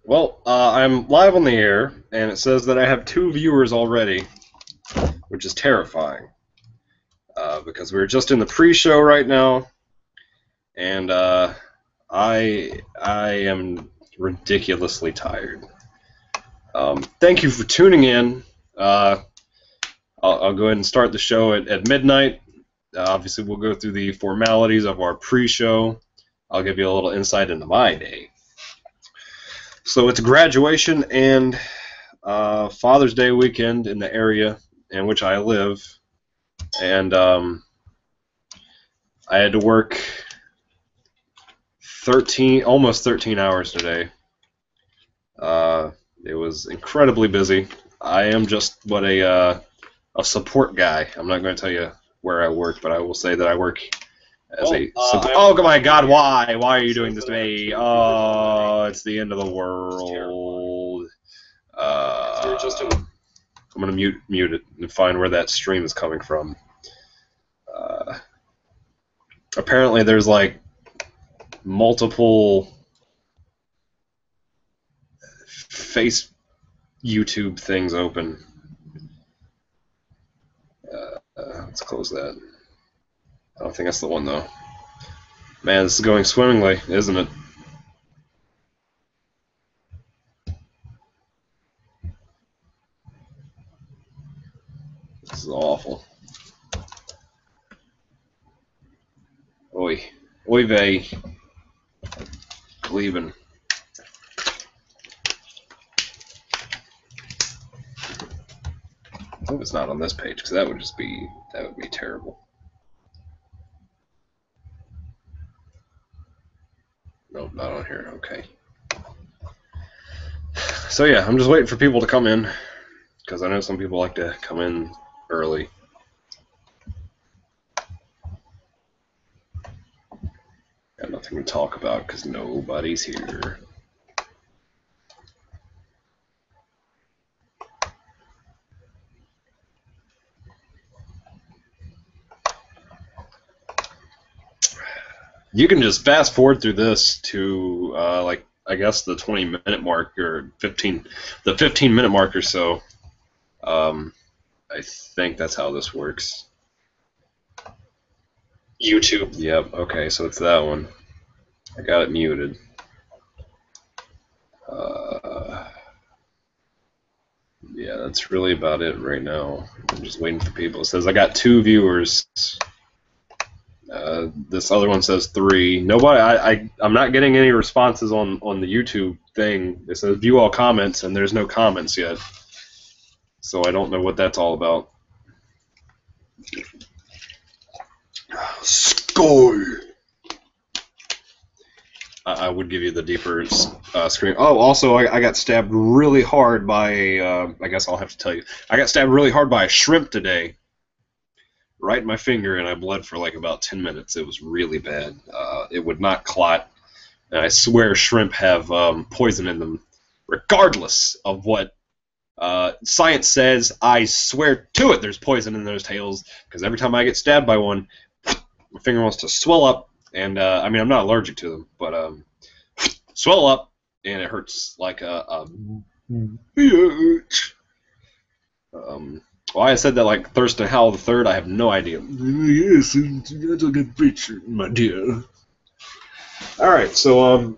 Well, I'm live on the air, and it says that I have 2 viewers already, which is terrifying. Because we're just in the pre-show right now, and I am ridiculously tired. Thank you for tuning in. I'll go ahead and start the show at midnight. Obviously, we'll go through the formalities of our pre-show. I'll give you a little insight into my day. So it's graduation and Father's Day weekend in the area in which I live, and I had to work almost 13 hours today. It was incredibly busy. I am just a support guy. I'm not going to tell you where I work, but I will say that I work as oh my God! Why? Why are you doing this to me? Oh, it's the end of the world. I'm gonna mute it and find where that stream is coming from. Apparently, there's like multiple face YouTube things open. Let's close that. I don't think that's the one though. Man, this is going swimmingly, isn't it? This is awful. Oy. Oy vey. Leaving. I hope it's not on this page, because that would be terrible. Nope, not on here. Okay. So yeah, I'm just waiting for people to come in, because I know some people like to come in early. Got nothing to talk about because nobody's here. You can just fast forward through this to I guess the 20-minute mark or the 15-minute mark or so. I think that's how this works. YouTube. Yep. Okay, so it's that one. I got it muted. Yeah, that's really about it right now. I'm just waiting for people. It says I got 2 viewers. This other one says 3. Nobody. I'm not getting any responses on the YouTube thing. It says view all comments, and there's no comments yet. So I don't know what that's all about. Score. I would give you the deeper screen. Oh, also, I got stabbed really hard by, I guess I'll have to tell you. I got stabbed really hard by a shrimp today. Right in my finger, and I bled for like about 10 minutes. It was really bad. It would not clot. And I swear shrimp have poison in them. Regardless of what science says, I swear to it there's poison in those tails. Because every time I get stabbed by one, my finger wants to swell up. And, I mean, I'm not allergic to them, but swell up, and it hurts like a bitch. Why I said that like Thurston Howell the Third, I have no idea. Yes, that's a good picture, my dear. Alright, so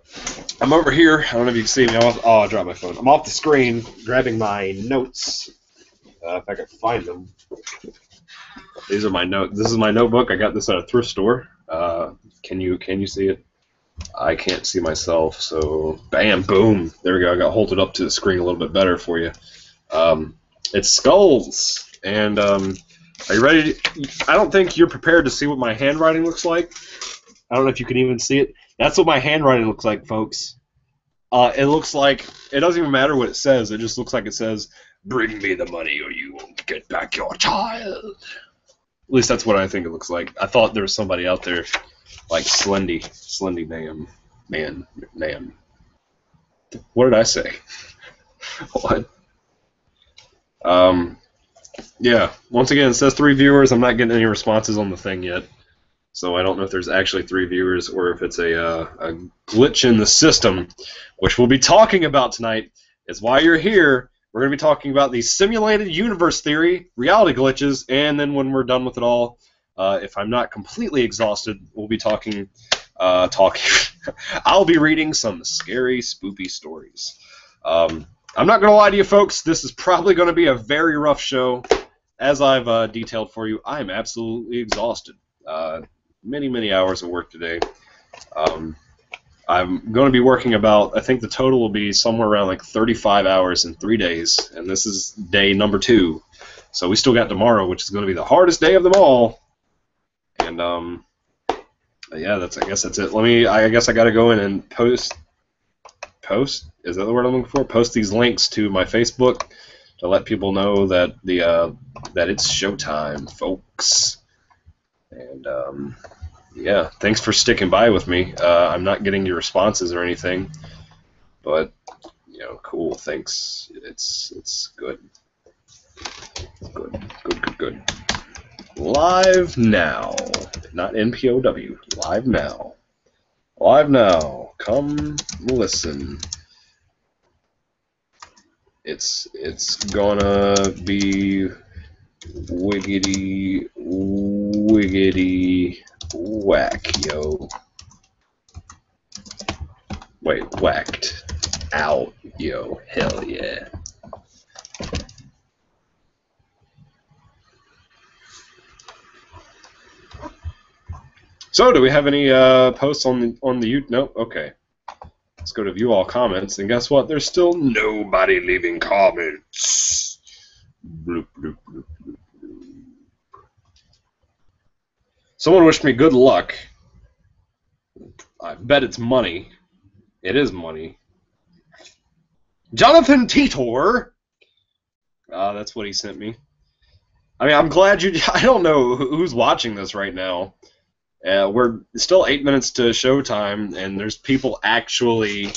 I'm over here. I don't know if you can see me. I dropped my phone. I'm off the screen grabbing my notes. If I can find them. These are my notes. This is my notebook. I got this at a thrift store. Can you see it? I can't see myself, so bam, boom. There we go. I got hold it up to the screen a little bit better for you. It's skulls, and are you ready I don't think you're prepared to see what my handwriting looks like. I don't know if you can even see it. That's what my handwriting looks like, folks. It looks like, it doesn't even matter what it says, it just looks like it says, "Bring me the money or you won't get back your child." At least that's what I think it looks like. I thought there was somebody out there like Slendy man. What did I say? What? Yeah. Once again, it says 3 viewers. I'm not getting any responses on the thing yet. So I don't know if there's actually 3 viewers or if it's a glitch in the system, which we'll be talking about tonight. Is why you're here. We're going to be talking about the simulated universe theory, reality glitches, and then when we're done with it all, if I'm not completely exhausted, we'll be talking. I'll be reading some scary, spoopy stories. I'm not going to lie to you, folks. This is probably going to be a very rough show. As I've detailed for you, I am absolutely exhausted. Many hours of work today. I'm going to be working about, I think the total will be somewhere around like 35 hours in 3 days, and this is day number 2. So we still got tomorrow, which is going to be the hardest day of them all. And yeah, I guess that's it. I guess I got to go in and post. Is that the word I'm looking for? Post these links to my Facebook to let people know that that it's showtime, folks. And yeah, thanks for sticking by with me. I'm not getting your responses or anything, but cool. Thanks. It's good. Good. Live now, not NPOW. Live now. Live now. Come listen. It's gonna be wiggity whack, yo. Wait, whacked out, yo. Hell yeah. So, do we have any posts on the YouTube? Nope. Okay. Let's go to view all comments, and guess what? There's still nobody leaving comments. Bloop, bloop, bloop, bloop. Someone wished me good luck. I bet it's money. It is money. Jonathan Titor. That's what he sent me. I mean, I'm glad you. I don't know who's watching this right now. We're still 8 minutes to showtime, and there's people actually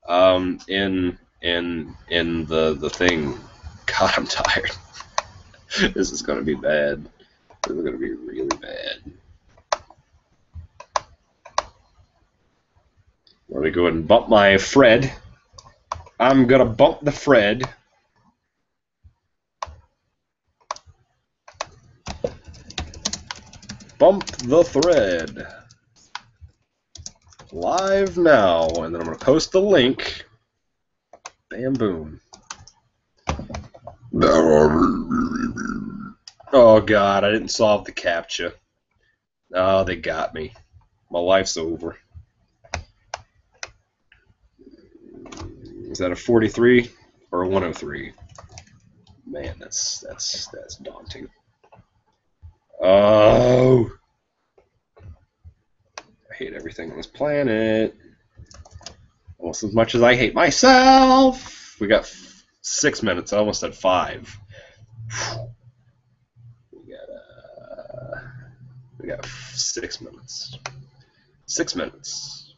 in the thing. God, I'm tired. This is gonna be bad. This is gonna be really bad. Let me go ahead and bump my Fred. I'm gonna bump the Fred. Bump the thread. Live now, and then I'm gonna post the link. Bam boom. Oh God, I didn't solve the CAPTCHA. Oh, they got me. My life's over. Is that a 43 or a 103? Man, that's daunting. Oh, I hate everything on this planet almost as much as I hate myself. We got 6 minutes. I almost had 5. We got 6 minutes. 6 minutes.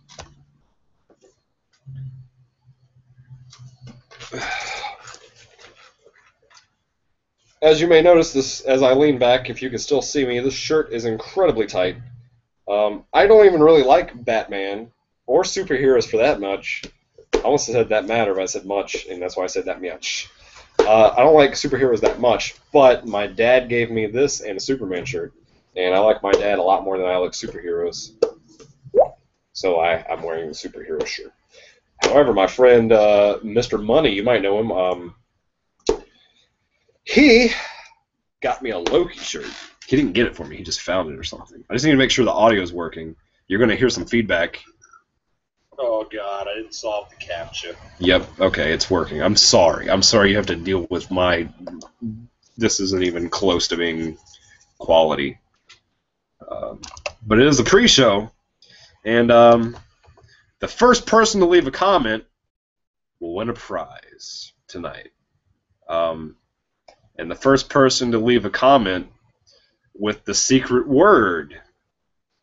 As you may notice, this as I lean back, if you can still see me, this shirt is incredibly tight. I don't even really like Batman or superheroes for that much. I almost said that matter, but I said much, and that's why I said that much. I don't like superheroes that much, but my dad gave me this and a Superman shirt, and I like my dad a lot more than I like superheroes. So I'm wearing the superhero shirt. However, my friend Mr. Money, you might know him, he got me a Loki shirt. He didn't get it for me. He just found it or something. I just need to make sure the audio is working. You're going to hear some feedback. Oh, God, I didn't solve the CAPTCHA. Yep, okay, it's working. I'm sorry. I'm sorry you have to deal with my... This isn't even close to being quality. But it is a pre-show. And the first person to leave a comment will win a prize tonight. And the first person to leave a comment with the secret word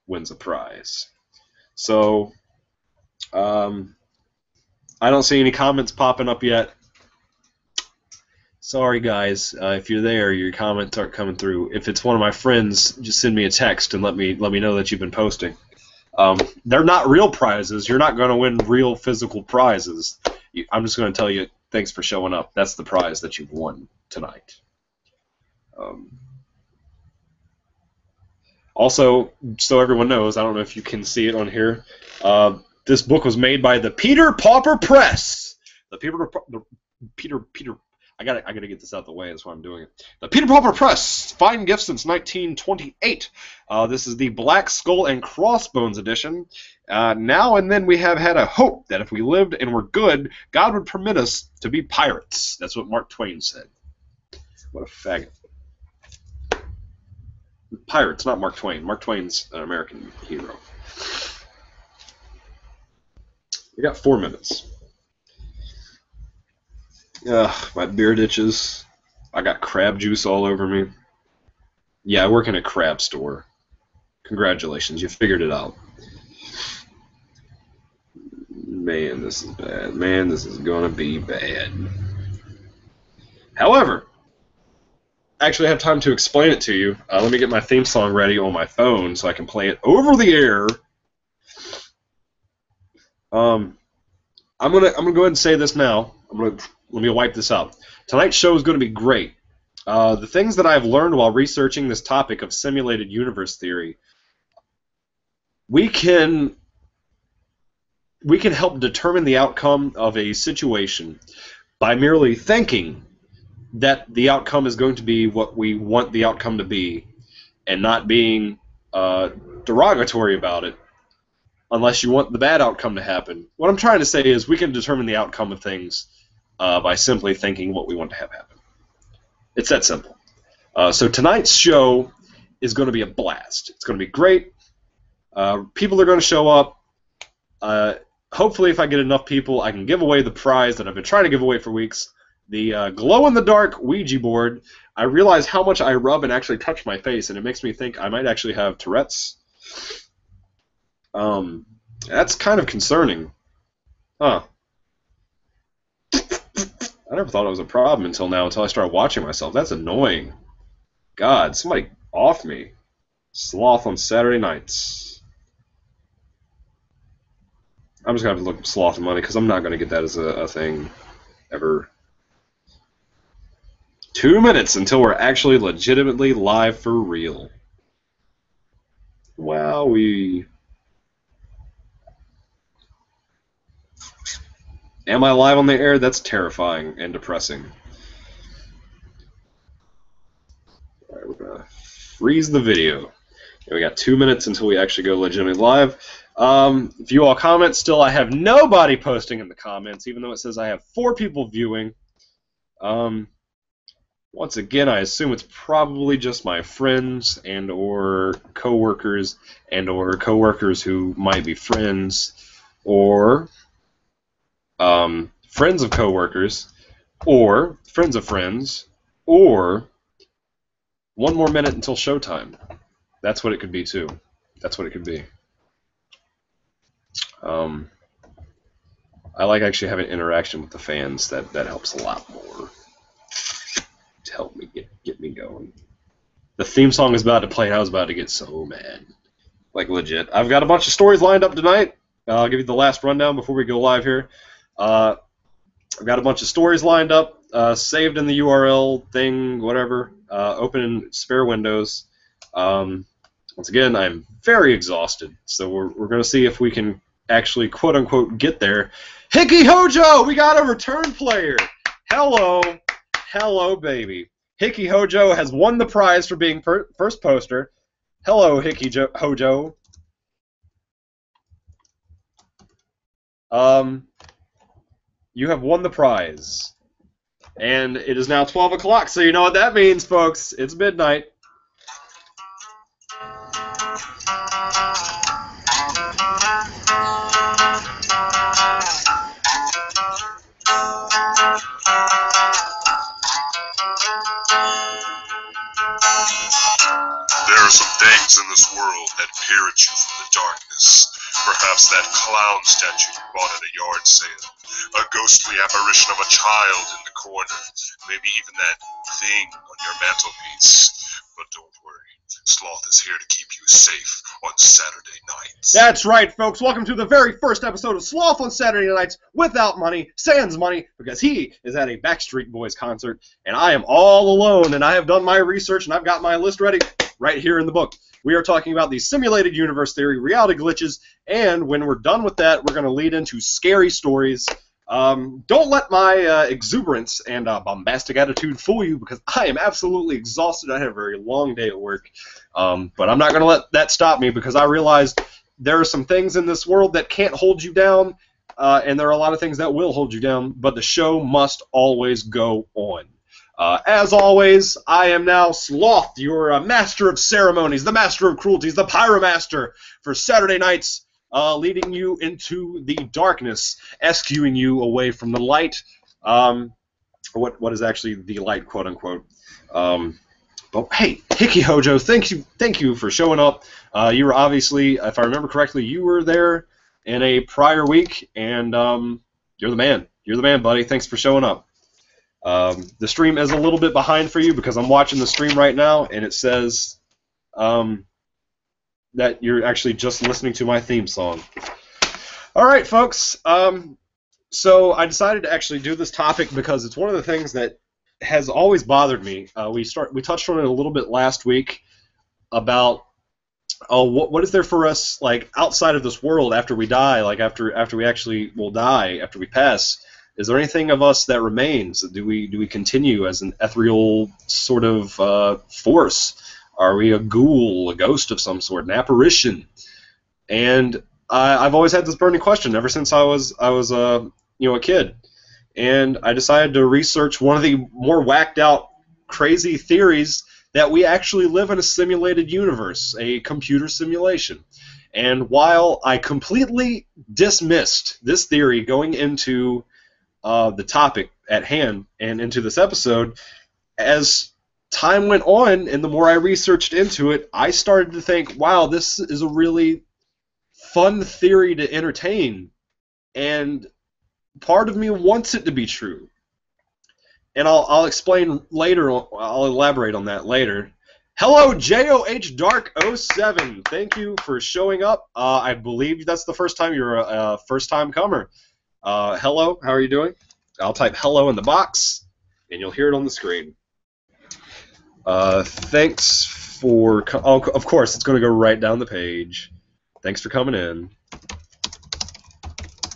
wins a prize. So, I don't see any comments popping up yet. Sorry, guys. If you're there, your comments aren't coming through. If it's one of my friends, just send me a text and let me know that you've been posting. They're not real prizes. You're not going to win real physical prizes. I'm just going to tell you, thanks for showing up. That's the prize that you've won tonight. Also, so everyone knows, I don't know if you can see it on here. This book was made by the Peter Pauper Press. The Peter. I gotta get this out of the way. That's why I'm doing it. The Peter Pauper Press. Fine gift since 1928. This is the Black Skull and Crossbones edition. Now and then we have had a hope that if we lived and were good, God would permit us to be pirates. That's what Mark Twain said. What a faggot. Pirates, not Mark Twain. Mark Twain's an American hero. We got 4 minutes. My beard itches. I got crab juice all over me. Yeah, I work in a crab store. Congratulations, you figured it out. Man, this is bad. Man, this is gonna be bad. However, I actually have time to explain it to you. Let me get my theme song ready on my phone so I can play it over the air. I'm gonna go ahead and say this now. Let me wipe this out. Tonight's show is going to be great. The things that I've learned while researching this topic of simulated universe theory, we can help determine the outcome of a situation by merely thinking that the outcome is going to be what we want the outcome to be, and not being derogatory about it, unless you want the bad outcome to happen. What I'm trying to say is we can determine the outcome of things by simply thinking what we want to have happen. It's that simple. So tonight's show is going to be a blast. It's going to be great. People are going to show up. Hopefully, if I get enough people, I can give away the prize that I've been trying to give away for weeks. The glow-in-the-dark Ouija board. I realize how much I rub and actually touch my face, and it makes me think I might actually have Tourette's. That's kind of concerning. Huh. I never thought it was a problem until I started watching myself. That's annoying. God, somebody off me. Sloth on Saturday nights. I'm just going to have to look up Sloth money because I'm not going to get that as a thing ever. 2 minutes until we're actually legitimately live for real. Wowee. Am I live on the air? That's terrifying and depressing. Alright, we're going to freeze the video. And we got 2 minutes until we actually go legitimately live. If you all comment, still I have nobody posting in the comments, even though it says I have 4 people viewing. Once again, I assume it's probably just my friends and or coworkers and or coworkers who might be friends, or friends of coworkers, or friends of friends, or 1 more minute until showtime. That's what it could be too. That's what it could be. I like actually having interaction with the fans. That helps a lot more to help me get me going. The theme song is about to play, and I was about to get so mad. Like, legit. I've got a bunch of stories lined up tonight. I'll give you the last rundown before we go live here. I've got a bunch of stories lined up, saved in the URL thing, whatever, open in spare windows. Once again, I'm very exhausted, so we're going to see if we can actually, quote-unquote, get there. Hickey Hojo! We got a return player! Hello. Hello, baby. Hickey Hojo has won the prize for being first poster. Hello, Hickey Hojo. You have won the prize. And it is now 12 o'clock, so you know what that means, folks. It's midnight. There are some things in this world that peer at you from the darkness. Perhaps that clown statue you bought at a yard sale. A ghostly apparition of a child in the corner. Maybe even that thing on your mantelpiece. But don't worry, Sloth is here to keep you safe on Saturday nights. That's right, folks. Welcome to the very first episode of Sloth on Saturday Nights without money, sans money, because he is at a Backstreet Boys concert, and I am all alone, and I have done my research, and I've got my list ready right here in the book. We are talking about the simulated universe theory, reality glitches, and when we're done with that, we're going to lead into scary stories. Don't let my exuberance and bombastic attitude fool you, because I am absolutely exhausted. I had a very long day at work, but I'm not going to let that stop me, because I realized there are some things in this world that can't hold you down, and there are a lot of things that will hold you down, but the show must always go on. As always, I am now Sloth, your master of ceremonies, the master of cruelties, the pyromaster for Saturday nights, leading you into the darkness, eschewing you away from the light. What is actually the light, quote unquote. But hey, Hickey Hojo, thank you for showing up. You were obviously, if I remember correctly, you were there in a prior week, and you're the man. You're the man, buddy. Thanks for showing up. The stream is a little bit behind for you because I'm watching the stream right now, and it says that you're actually just listening to my theme song. All right, folks. So I decided to actually do this topic because it's one of the things that has always bothered me. We touched on it a little bit last week about what is there for us, like, outside of this world after we die, like after we actually will die, after we pass. Is there anything of us that remains? Do we continue as an ethereal sort of force? Are we a ghoul, a ghost of some sort, an apparition? And I've always had this burning question ever since I was a kid, and I decided to research one of the more whacked out, crazy theories that we actually live in a simulated universe, a computer simulation. And while I completely dismissed this theory going into the topic at hand and into this episode, as time went on and the more I researched into it, I started to think, wow, this is a really fun theory to entertain, and part of me wants it to be true. And I'll explain later, I'll elaborate on that later. Hello, JOH Dark 07. Thank you for showing up. I believe that's the first time you're a first-time comer. Hello, how are you doing? I'll type hello in the box, and you'll hear it on the screen. Thanks for... of course, it's going to go right down the page. Thanks for coming in.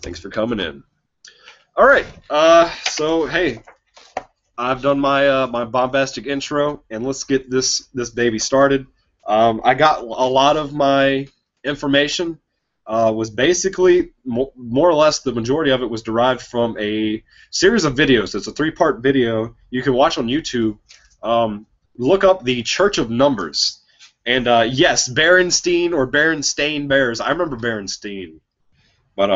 Thanks for coming in. All right, so, hey, I've done my my bombastic intro, and let's get this baby started. I got a lot of my information was basically, more or less, the majority of it was derived from a series of videos. It's a 3-part video you can watch on YouTube. Look up the Church of Numbers. And yes, Berenstein or Berenstain Bears. I remember Berenstein. But,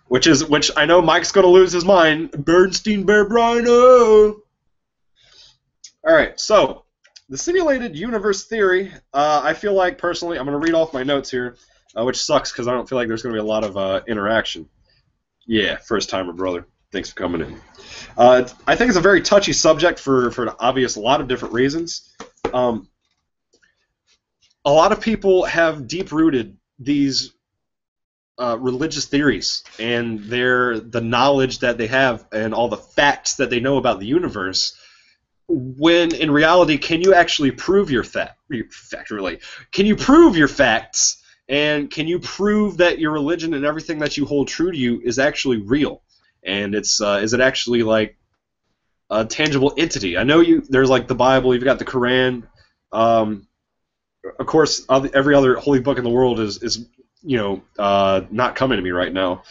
which I know Mike's going to lose his mind. Bernstein Bear Brino! Alright, so, the simulated universe theory, I feel like, personally, I'm going to read off my notes here, which sucks because I don't feel like there's going to be a lot of interaction. Yeah, first timer, brother. Thanks for coming in. I think it's a very touchy subject for an obvious lot of different reasons. A lot of people have deep-rooted these religious theories and the knowledge that they have and all the facts that they know about the universe, when in reality, can you actually prove your Can you prove your facts, and can you prove that your religion and everything that you hold true to you is actually real? And is it actually like a tangible entity? I know there's like the Bible, you've got the Quran. Of course, every other holy book in the world is not coming to me right now.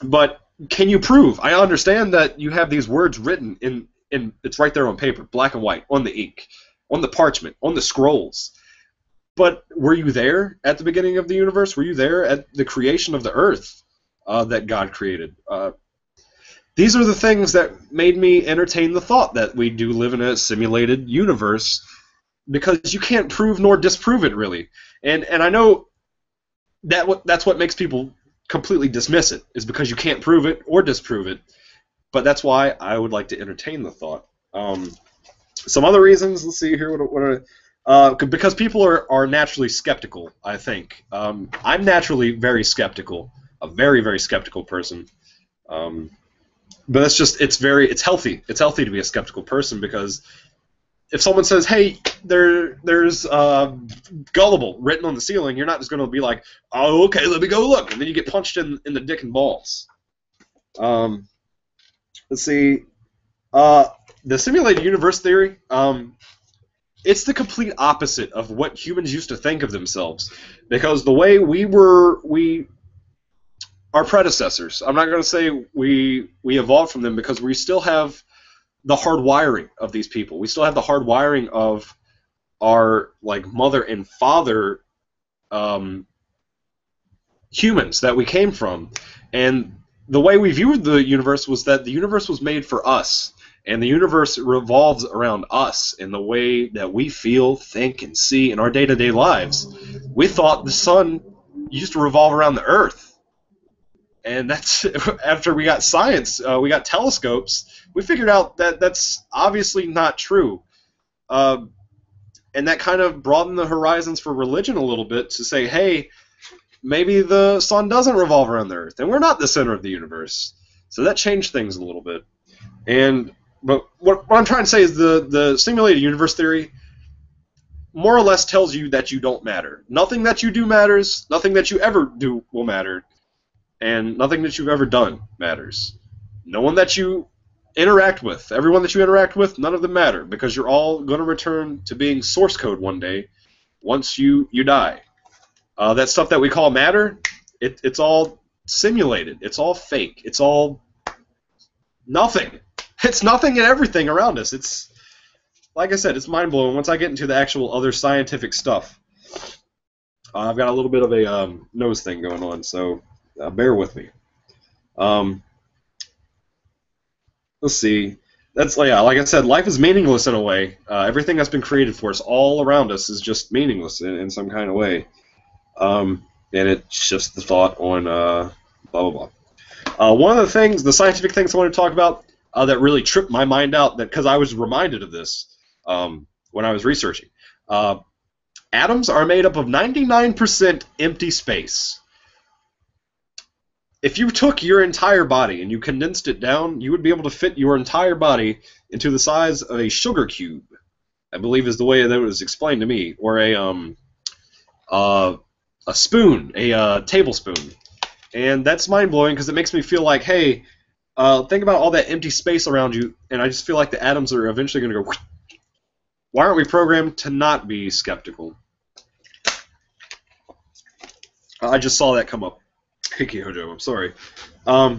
But can you prove? I understand that you have these words written in it's right there on paper, black and white, on the ink, on the parchment, on the scrolls. But were you there at the beginning of the universe? Were you there at the creation of the earth that God created? These are the things that made me entertain the thought that we do live in a simulated universe, because you can't prove nor disprove it, really. And I know that's what makes people completely dismiss it, is because you can't prove it or disprove it. But that's why I would like to entertain the thought. Some other reasons. Let's see here. Because people are naturally skeptical. I think I'm naturally very skeptical, a very very skeptical person. Um, but it's healthy. It's healthy to be a skeptical person because if someone says, "Hey, there's gullible written on the ceiling," you're not just going to be like, "Oh, okay, let me go look," and then you get punched in the dick and balls. Um, let's see. Uh, the simulated universe theory. It's the complete opposite of what humans used to think of themselves, because the way we our predecessors. I'm not going to say we evolved from them, because we still have the hard wiring of these people. We still have the hard wiring of our like mother and father humans that we came from, and the way we viewed the universe was that the universe was made for us, and the universe revolves around us in the way that we feel, think, and see in our day-to-day lives. We thought the sun used to revolve around the Earth, and that's after we got science, we got telescopes. We figured out that that's obviously not true. Uh, and that kind of broadened the horizons for religion a little bit to say, hey, maybe the sun doesn't revolve around the Earth, and we're not the center of the universe. So that changed things a little bit. But what I'm trying to say is the simulated universe theory more or less tells you that you don't matter. Nothing that you do matters. Nothing that you ever do will matter. And nothing that you've ever done matters. No one that you interact with, everyone that you interact with, none of them matter, because you're all going to return to being source code one day once you die. That stuff that we call matter, it's all simulated. It's all fake. It's all nothing. It's nothing and everything around us. It's, like I said, it's mind-blowing once I get into the actual other scientific stuff. I've got a little bit of a nose thing going on, so bear with me. Let's see. Like I said, life is meaningless in a way. Everything that's been created for us all around us is just meaningless in some kind of way. And it's just the thought on blah, blah, blah. One of the things, the scientific things I want to talk about that really tripped my mind out, because I was reminded of this when I was researching. Atoms are made up of 99% empty space. If you took your entire body and you condensed it down, you would be able to fit your entire body into the size of a sugar cube, I believe is the way that it was explained to me, or a spoon, a tablespoon. And that's mind-blowing because it makes me feel like, hey, think about all that empty space around you, and I just feel like the atoms are eventually going to go. Why aren't we programmed to not be skeptical? I just saw that come up. Kiki Hojo, I'm sorry. I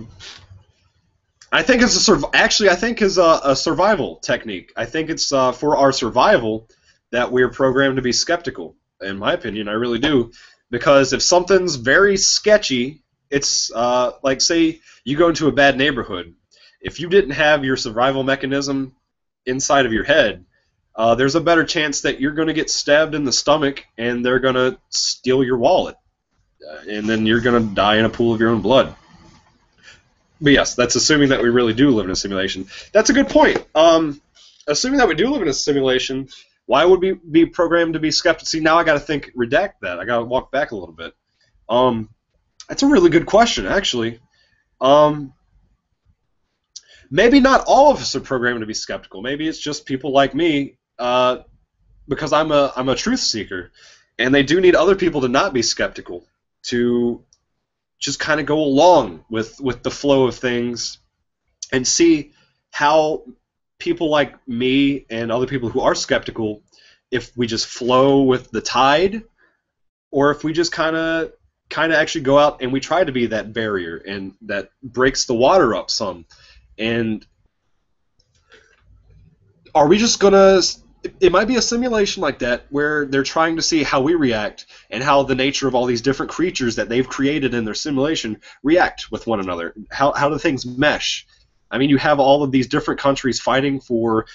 think it's a survival technique. I think it's for our survival that we're programmed to be skeptical. In my opinion, I really do, because if something's very sketchy, it's like, say you go into a bad neighborhood. If you didn't have your survival mechanism inside of your head, there's a better chance that you're going to get stabbed in the stomach and they're going to steal your wallet. And then you're going to die in a pool of your own blood. But yes, that's assuming that we really do live in a simulation. That's a good point. Assuming that we do live in a simulation, why would we be programmed to be skeptical? See, now I got to redact that. I got to walk back a little bit. That's a really good question, actually. Maybe not all of us are programmed to be skeptical. Maybe it's just people like me, because I'm a truth seeker, and they do need other people to not be skeptical, to just kind of go along with the flow of things and see how people like me and other people who are skeptical, if we just flow with the tide, or if we just kind of actually go out and we try to be that barrier and that breaks the water up some. And are we just gonna? It might be a simulation like that where they're trying to see how we react and how the nature of all these different creatures that they've created in their simulation react with one another. How do things mesh? I mean, you have all of these different countries fighting for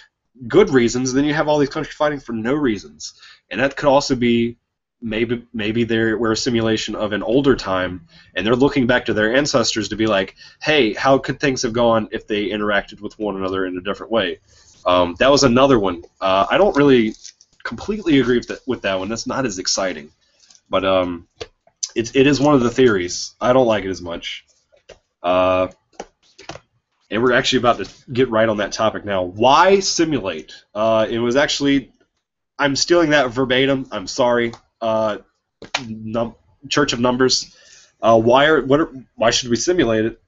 good reasons, and then you have all these countries fighting for no reasons. And that could also be maybe we're a simulation of an older time, and they're looking back to their ancestors to be like, hey, how could things have gone if they interacted with one another in a different way? That was another one. I don't really completely agree with that one. That's not as exciting, but it is one of the theories. I don't like it as much. And we're actually about to get right on that topic now. Why simulate? It was actually, I'm stealing that verbatim. I'm sorry. Church of Numbers. Why should we simulate it?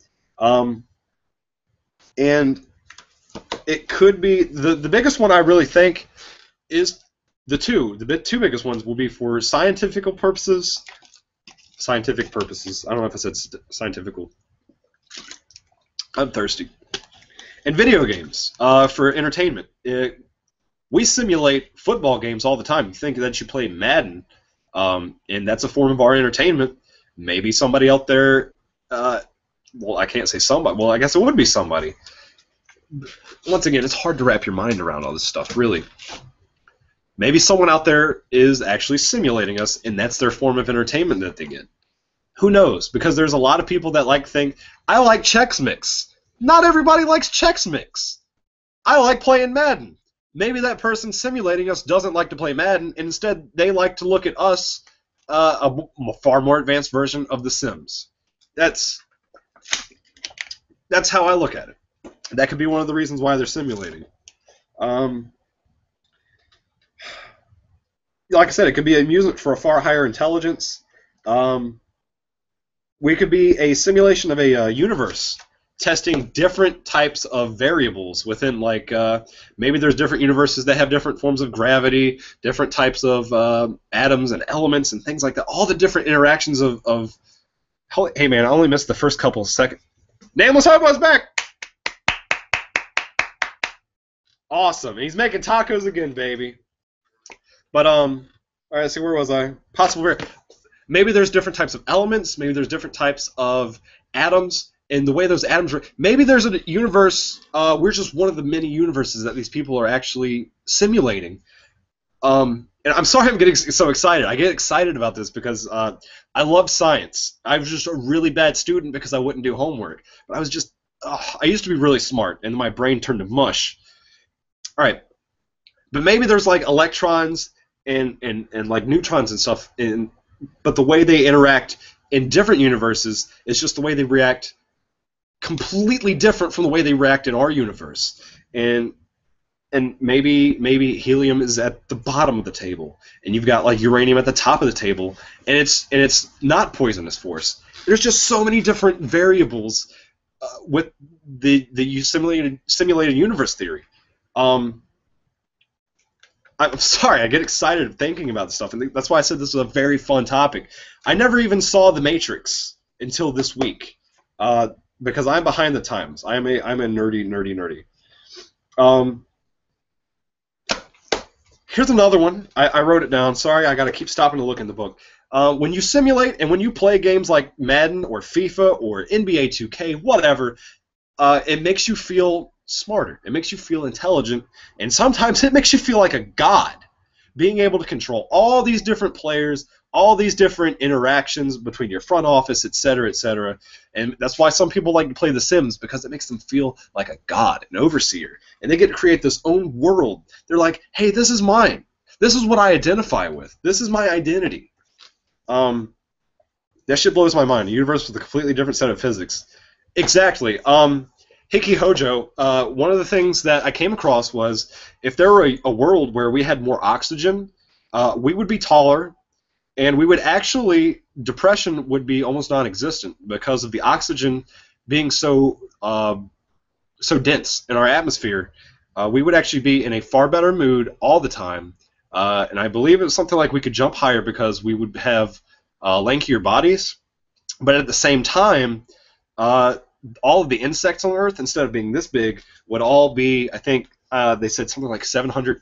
And it could be the biggest one I really think is the two biggest ones will be for scientific purposes. Scientific purposes. I don't know if I said scientific. I'm thirsty. And video games for entertainment. We simulate football games all the time. You think that you play Madden, and that's a form of our entertainment. Maybe somebody out there, well, I can't say somebody. Well, I guess it would be somebody. Once again, it's hard to wrap your mind around all this stuff, really. Maybe someone out there is actually simulating us, and that's their form of entertainment that they get. Who knows? Because there's a lot of people that think, I like Chex Mix. Not everybody likes Chex Mix. I like playing Madden. Maybe that person simulating us doesn't like to play Madden, and instead they like to look at us, a far more advanced version of The Sims. That's how I look at it. That could be one of the reasons why they're simulating. Like I said, it could be amusement for a far higher intelligence. We could be a simulation of a universe, testing different types of variables within, like, maybe there's different universes that have different forms of gravity, different types of atoms and elements and things like that. All the different interactions of hey, man, I only missed the first couple of seconds. Nameless Hobo's back! Awesome. He's making tacos again, baby. But, all right, so where was I? Maybe there's different types of elements. Maybe there's different types of atoms. And the way those atoms are... Maybe there's a universe... we're just one of the many universes that these people are actually simulating. And I'm sorry I'm getting so excited. I get excited about this because I love science. I was just a really bad student because I wouldn't do homework. But I was just... I used to be really smart, and my brain turned to mush. All right. But maybe there's, like, electrons and like, neutrons and stuff, but the way they interact in different universes is just the way they react completely different from the way they react in our universe. And maybe helium is at the bottom of the table, and you've got, like, uranium at the top of the table, and it's not poisonous force. There's just so many different variables with the simulated universe theory. I'm sorry, I get excited thinking about this stuff, and that's why I said this was a very fun topic. I never even saw The Matrix until this week, because I'm behind the times. I'm a nerdy. Here's another one. I wrote it down. Sorry, I got to keep stopping to look in the book. When you simulate and when you play games like Madden or FIFA or NBA 2K, whatever, it makes you feel smarter. It makes you feel intelligent, and sometimes it makes you feel like a god, being able to control all these different players, all these different interactions between your front office, etc., etc. And that's why some people like to play The Sims, because it makes them feel like a god, an overseer, and they get to create this own world. They're like, hey, this is mine. This is what I identify with. This is my identity. That shit blows my mind. A universe with a completely different set of physics. Exactly. Hickey Hojo, one of the things that I came across was if there were a world where we had more oxygen, we would be taller, and we would actually, depression would be almost non-existent because of the oxygen being so dense in our atmosphere. We would actually be in a far better mood all the time, and I believe it was something like we could jump higher because we would have lankier bodies, but at the same time, all of the insects on Earth, instead of being this big, would all be, I think they said something like 700%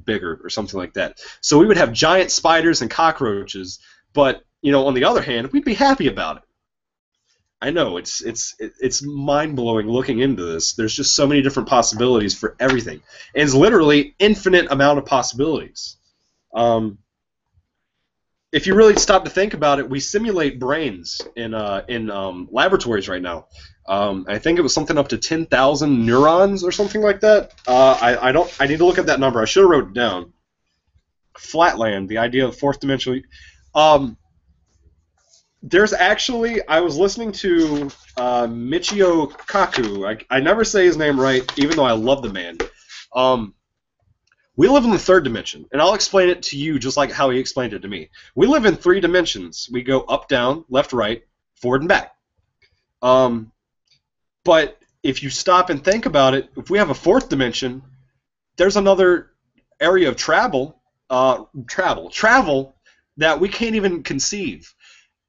bigger or something like that. So we would have giant spiders and cockroaches, but, you know, on the other hand, we'd be happy about it. I know, it's mind-blowing looking into this. There's just so many different possibilities for everything. And it's literally infinite amount of possibilities. if you really stop to think about it, we simulate brains in laboratories right now. I think it was something up to 10,000 neurons or something like that. I don't. I need to look at that number. I should have wrote it down. Flatland, the idea of fourth dimensional. Um, there's actually, I was listening to Michio Kaku. I never say his name right, even though I love the man. We live in the third dimension, and I'll explain it to you just like how he explained it to me. We live in three dimensions. We go up, down, left, right, forward, and back. But if you stop and think about it, if we have a fourth dimension, there's another area of travel that we can't even conceive.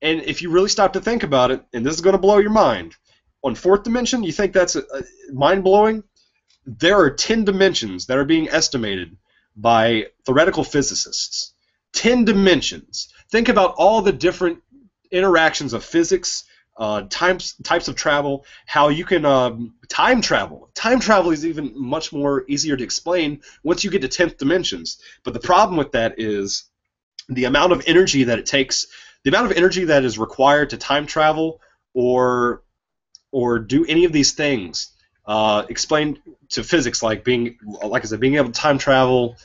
And if you really stop to think about it, and this is going to blow your mind, on fourth dimension, you think that's mind-blowing? There are 10 dimensions that are being estimated by theoretical physicists. 10 dimensions. Think about all the different interactions of physics, types of travel, how you can time travel. Time travel is even much more easier to explain once you get to 10th dimensions. But the problem with that is the amount of energy that it takes, the amount of energy that is required to time travel or do any of these things. Explained to physics, like I said, being able to time travel,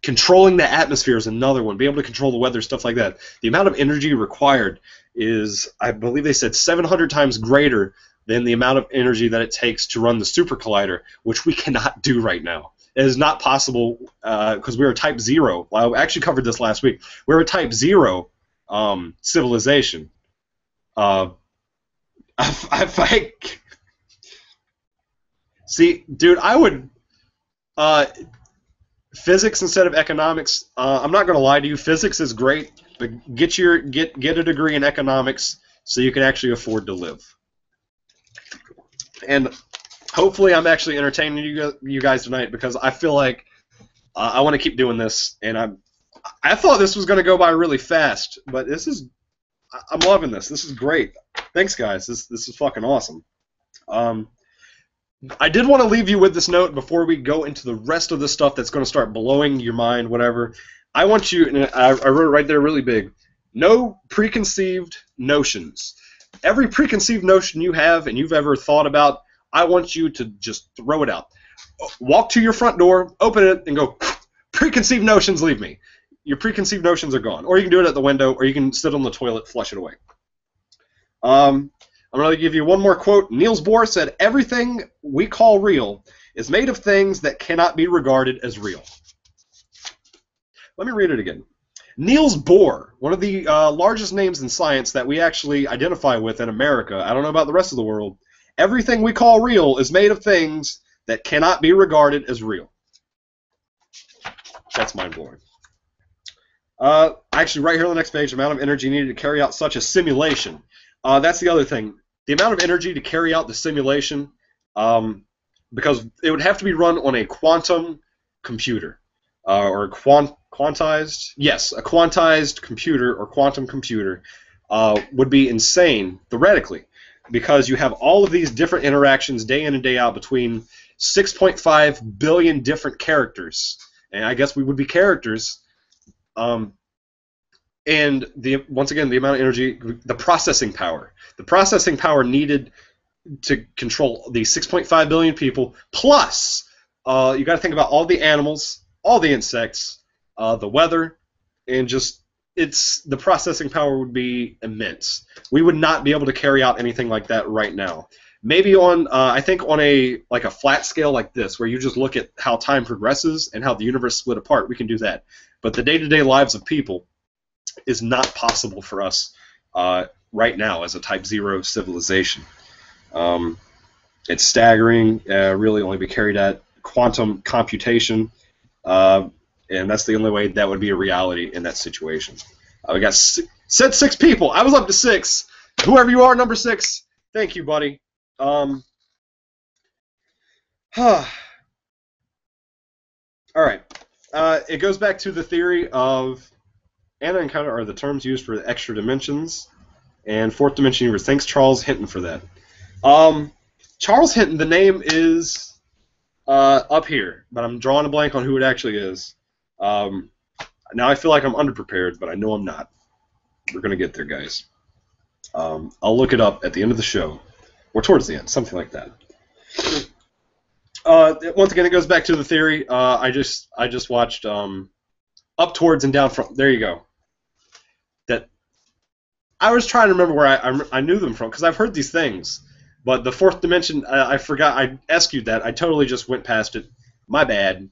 controlling the atmosphere is another one. Being able to control the weather, stuff like that. The amount of energy required is, I believe they said, 700 times greater than the amount of energy that it takes to run the super collider, which we cannot do right now. It is not possible because we're a Type 0. Well, I actually covered this last week. We're a Type 0 civilization. See, dude, I would physics instead of economics. I'm not going to lie to you. Physics is great, but get a degree in economics so you can actually afford to live. And hopefully, I'm actually entertaining you guys tonight because I feel like I want to keep doing this. And I thought this was going to go by really fast, but I'm loving this. This is great. Thanks, guys. This is fucking awesome. I did want to leave you with this note before we go into the rest of the stuff that's going to start blowing your mind, whatever. I want you, and I wrote it right there really big, no preconceived notions. Every preconceived notion you have and you've ever thought about, I want you to just throw it out. Walk to your front door, open it, and go, preconceived notions, leave me. Your preconceived notions are gone. Or you can do it at the window, or you can sit on the toilet, flush it away. I'm going to give you one more quote. Niels Bohr said, "Everything we call real is made of things that cannot be regarded as real." Let me read it again. Niels Bohr, one of the largest names in science that we actually identify with in America. I don't know about the rest of the world. Everything we call real is made of things that cannot be regarded as real. That's mind-blowing. Actually, right here on the next page, the amount of energy needed to carry out such a simulation. That's the other thing. The amount of energy to carry out the simulation, because it would have to be run on a quantum computer, or quantized. Yes, a quantized computer or quantum computer would be insane, theoretically, because you have all of these different interactions day in and day out between 6.5 billion different characters. And I guess we would be characters. And once again, the amount of energy, the processing power needed to control the 6.5 billion people, plus you got to think about all the animals, all the insects, the weather, and just the processing power would be immense. We would not be able to carry out anything like that right now. Maybe on I think on a flat scale like this, where you just look at how time progresses and how the universe split apart, we can do that. But the day-to-day lives of people is not possible for us right now as a Type 0 civilization. It's staggering. Really only be carried at quantum computation, and that's the only way that would be a reality in that situation. We got said 6 people. I was up to 6. Whoever you are, number 6. Thank you, buddy. All right. It goes back to the theory of ana-encounter are the terms used for the extra dimensions and fourth dimension universe. Thanks, Charles Hinton, for that. Charles Hinton, the name is up here, but I'm drawing a blank on who it actually is. Now I feel like I'm underprepared, but I know I'm not. We're going to get there, guys. I'll look it up at the end of the show, or towards the end, something like that. Once again, it goes back to the theory. I just watched Up Towards and Down From. There you go. That I was trying to remember where I knew them from, because I've heard these things. But the fourth dimension, I forgot. I eschewed that. I totally just went past it. My bad.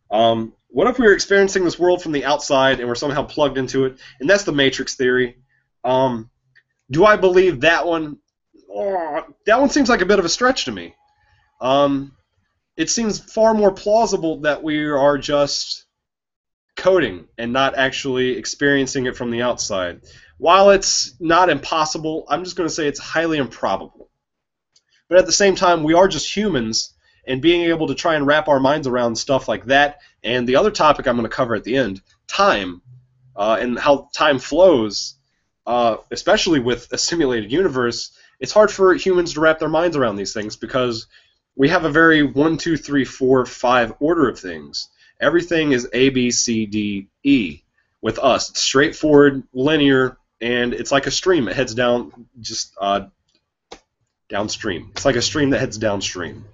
What if we were experiencing this world from the outside and we're somehow plugged into it? And that's the Matrix theory. Do I believe that one? Oh, that one seems like a bit of a stretch to me. It seems far more plausible that we are just coding and not actually experiencing it from the outside. While it's not impossible, I'm just going to say it's highly improbable. But at the same time, we are just humans, and being able to try and wrap our minds around stuff like that, and the other topic I'm going to cover at the end, time, and how time flows, especially with a simulated universe, it's hard for humans to wrap their minds around these things because we have a very 1, 2, 3, 4, 5 order of things. Everything is A, B, C, D, E with us. It's straightforward, linear, and it's like a stream. It heads down, just downstream. It's like a stream that heads downstream.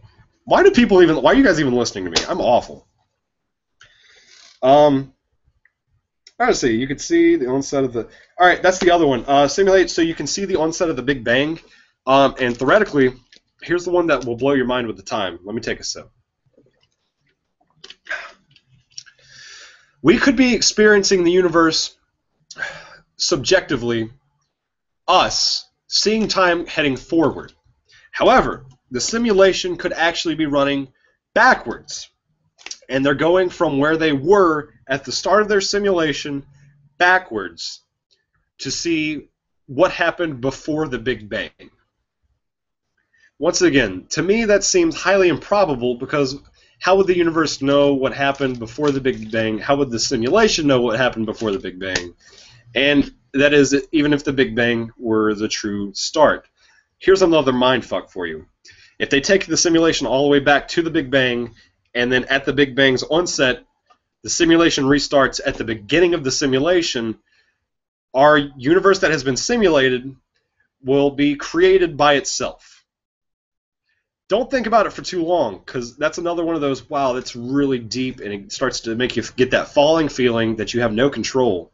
Why are you guys even listening to me? I'm awful. Let's see. You can see the onset of the. All right, that's the other one. Simulate so you can see the onset of the Big Bang. And theoretically, here's the one that will blow your mind with the time. Let me take a sip. We could be experiencing the universe subjectively, us seeing time heading forward. However, the simulation could actually be running backwards. And they're going from where they were at the start of their simulation backwards to see what happened before the Big Bang. Once again, to me that seems highly improbable because how would the universe know what happened before the Big Bang? How would the simulation know what happened before the Big Bang? And that is, even if the Big Bang were the true start. Here's another mindfuck for you. If they take the simulation all the way back to the Big Bang, and then at the Big Bang's onset, the simulation restarts at the beginning of the simulation, our universe that has been simulated will be created by itself. Don't think about it for too long, because that's another one of those, wow, that's really deep, and it starts to make you get that falling feeling that you have no control.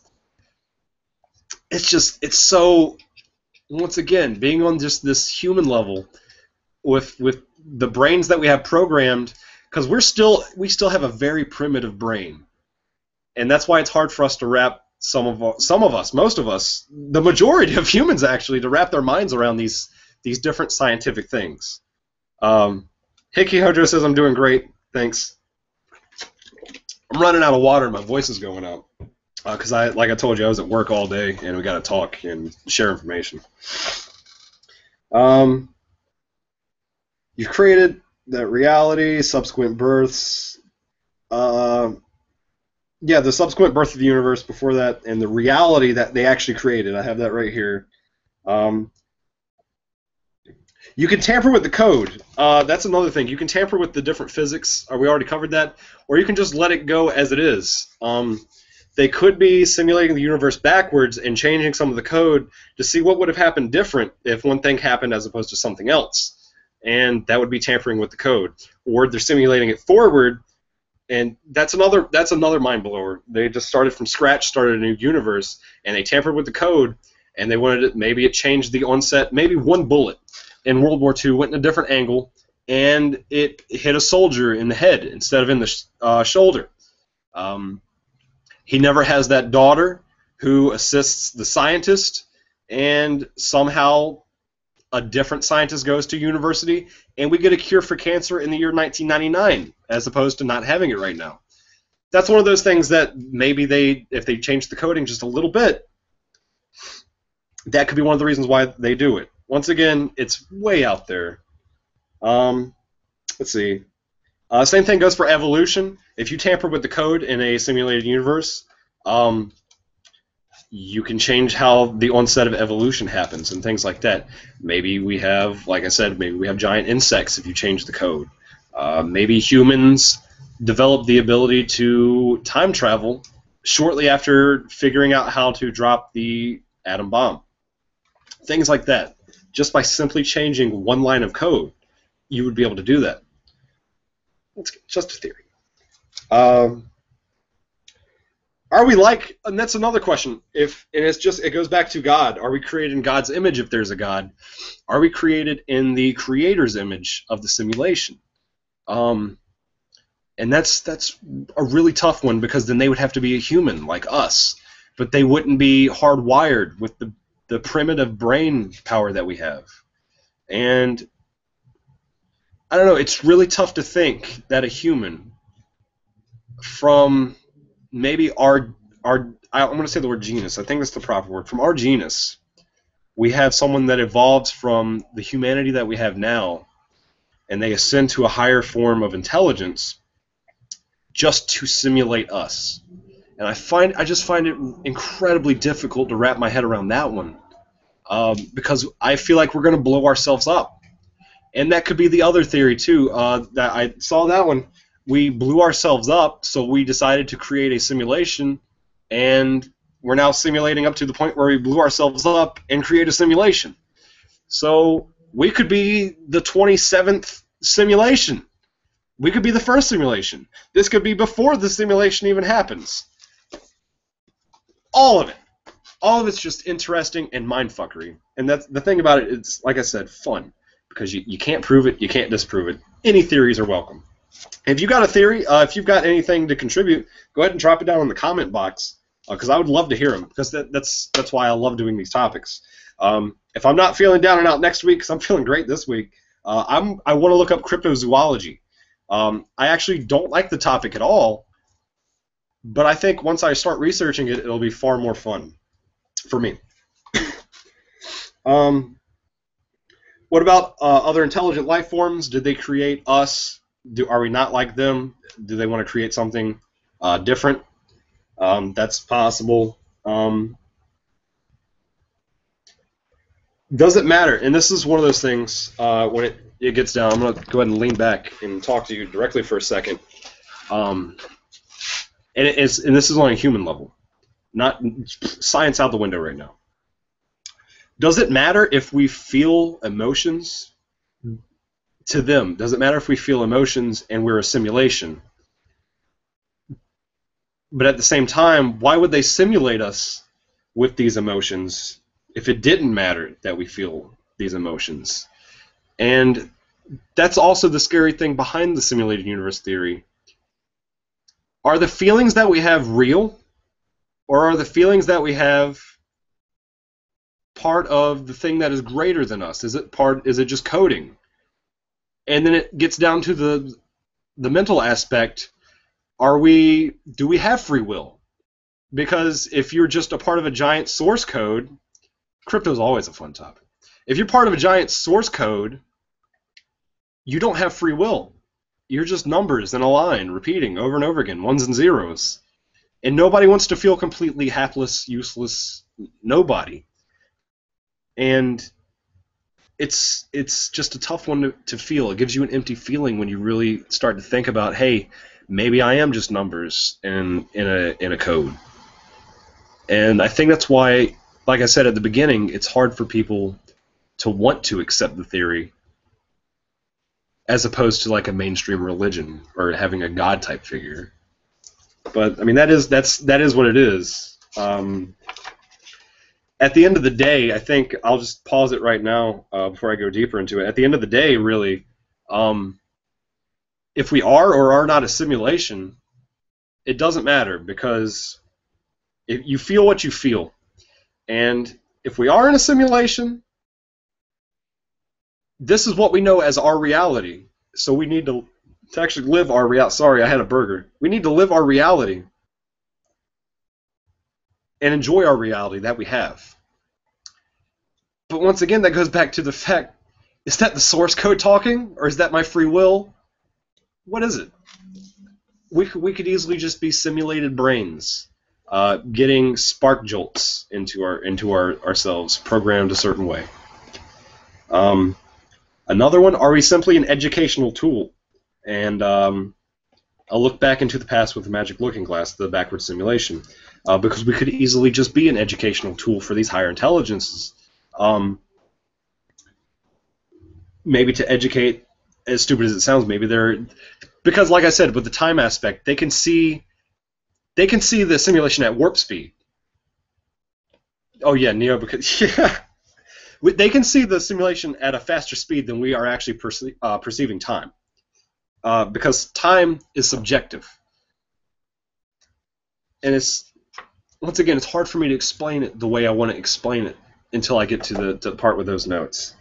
It's so, once again, being on just this human level, with the brains that we have programmed, because we still have a very primitive brain, and that's why it's hard for us to wrap some of us, most of us, the majority of humans actually, to wrap their minds around these different scientific things. Hickey Hojo says I'm doing great, thanks. I'm running out of water, and my voice is going out because like I told you, I was at work all day, and we got to talk and share information. You've created that reality, subsequent births. Yeah, the subsequent birth of the universe before that, and the reality that they actually created. I have that right here. You can tamper with the code. That's another thing. You can tamper with the different physics. We already covered that. Or you can just let it go as it is. They could be simulating the universe backwards and changing some of the code to see what would have happened different if one thing happened as opposed to something else. And that would be tampering with the code. Or they're simulating it forward, and that's another mind blower. They just started from scratch, started a new universe, and they tampered with the code, and they wanted it, maybe it changed the onset, maybe one bullet in World War II went in a different angle, and it hit a soldier in the head instead of in the shoulder. He never has that daughter who assists the scientist, and somehow a different scientist goes to university, and we get a cure for cancer in the year 1999, as opposed to not having it right now. That's one of those things that maybe if they change the coding just a little bit, that could be one of the reasons why they do it. Once again, it's way out there. Let's see. Same thing goes for evolution. If you tamper with the code in a simulated universe, you can change how the onset of evolution happens and things like that. Maybe we have, like I said, maybe we have giant insects if you change the code. Maybe humans develop the ability to time travel shortly after figuring out how to drop the atom bomb. Things like that. Just by simply changing one line of code, you would be able to do that. It's just a theory. Are we like? And that's another question. It goes back to God. Are we created in God's image? If there's a God, are we created in the Creator's image of the simulation? And that's a really tough one, because then they would have to be a human like us, but they wouldn't be hardwired with the primitive brain power that we have. And I don't know. It's really tough to think that a human from maybe I'm going to say the word genus. I think that's the proper word. From our genus, we have someone that evolves from the humanity that we have now, and they ascend to a higher form of intelligence just to simulate us. And I just find it incredibly difficult to wrap my head around that one, because I feel like we're going to blow ourselves up. And that could be the other theory too. That I saw that one. We blew ourselves up, so we decided to create a simulation, and we're now simulating up to the point where we blew ourselves up and create a simulation. So we could be the 27th simulation. We could be the first simulation. This could be before the simulation even happens. All of it. All of it's just interesting and mindfuckery. And that's the thing about it. It's, like I said, fun. Because you can't prove it, you can't disprove it. Any theories are welcome. If you've got a theory, if you've got anything to contribute, go ahead and drop it down in the comment box, because I would love to hear them, because that's why I love doing these topics. If I'm not feeling down and out next week, because I'm feeling great this week, I want to look up cryptozoology. I actually don't like the topic at all, but I think once I start researching it, it'll be far more fun for me. What about other intelligent life forms? Did they create us? Are we not like them? Do they want to create something different? That's possible. Does it matter? And this is one of those things, when it gets down, I'm going to go ahead and lean back and talk to you directly for a second. And this is on a human level, not science out the window right now. Does it matter if we feel emotions to them? Does it matter if we feel emotions and we're a simulation? But at the same time, why would they simulate us with these emotions if it didn't matter that we feel these emotions? And that's also the scary thing behind the simulated universe theory. Are the feelings that we have real, or are the feelings that we have part of the thing that is greater than us? Is it just coding? And then it gets down to the mental aspect. Do we have free will? Because if you're just a part of a giant source code, crypto's always a fun topic. If you're part of a giant source code, you don't have free will. You're just numbers in a line repeating over and over again, ones and zeros. And nobody wants to feel completely hapless, useless, nobody. And it's just a tough one to feel. It gives you an empty feeling when you really start to think about, hey, maybe I am just numbers in a code. And I think that's why, like I said at the beginning, it's hard for people to want to accept the theory, as opposed to like a mainstream religion or having a God type figure. But I mean, that is what it is. At the end of the day, I think I'll just pause it right now before I go deeper into it. At the end of the day, really, if we are or are not a simulation, it doesn't matter, because if you feel what you feel. And if we are in a simulation, this is what we know as our reality. So we need to actually live our reality. Sorry, I had a burger. We need to live our reality and enjoy our reality that we have. But once again, that goes back to the fact, is that the source code talking, or is that my free will? What is it? We could easily just be simulated brains, getting spark jolts into ourselves, programmed a certain way. Another one, are we simply an educational tool? And a look back into the past with the Magic Looking Glass, the backward simulation, because we could easily just be an educational tool for these higher intelligences. Maybe to educate, as stupid as it sounds, maybe they're, because like I said, with the time aspect, they can see the simulation at warp speed. Oh yeah, Neo, because yeah, they can see the simulation at a faster speed than we are actually perceiving time, because time is subjective, and it's, once again, it's hard for me to explain it the way I want to explain it until I get to the part with those notes.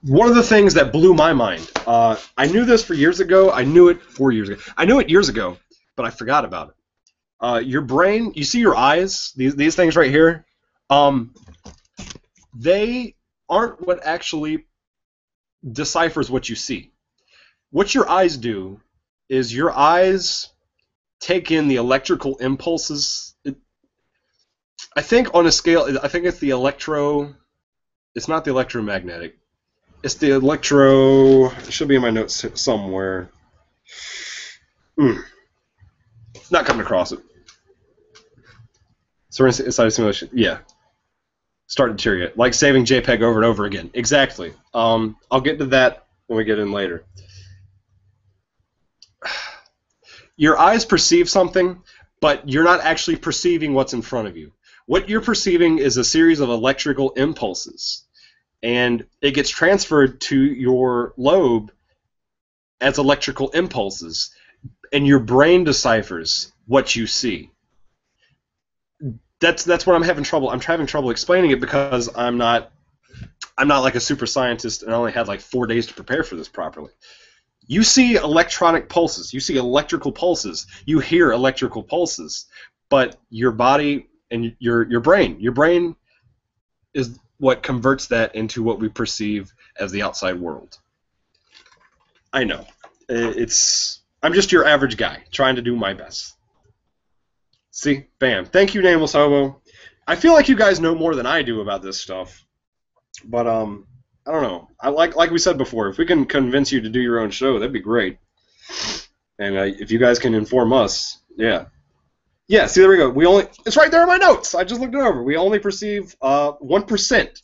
One of the things that blew my mind, I knew this for years ago. I knew it 4 years ago. I knew it years ago, but I forgot about it. Your brain, you see your eyes, these things right here, they aren't what actually deciphers what you see. What your eyes do is your eyes take in the electrical impulses. I think on a scale, I think it's the it's not the electromagnetic. It's the electro, it should be in my notes somewhere. Not coming across it. So we're inside a simulation. Yeah. Start to deteriorate. Like saving JPEG over and over again. Exactly. I'll get to that when we get in later. Your eyes perceive something, but you're not actually perceiving what's in front of you. What you're perceiving is a series of electrical impulses, and it gets transferred to your lobe as electrical impulses, and your brain deciphers what you see. That's what I'm having trouble. I'm having trouble explaining it because I'm not like a super scientist, and I only had like 4 days to prepare for this properly. You see electronic pulses. You see electrical pulses. You hear electrical pulses. But your body and your brain is what converts that into what we perceive as the outside world. I know. I'm just your average guy trying to do my best. See? Bam. Thank you, Nameless Hobo. I feel like you guys know more than I do about this stuff. But, I don't know. Like we said before, if we can convince you to do your own show, that'd be great. And if you guys can inform us, yeah. Yeah, see, there we go. It's right there in my notes. I just looked it over. We only perceive 1%.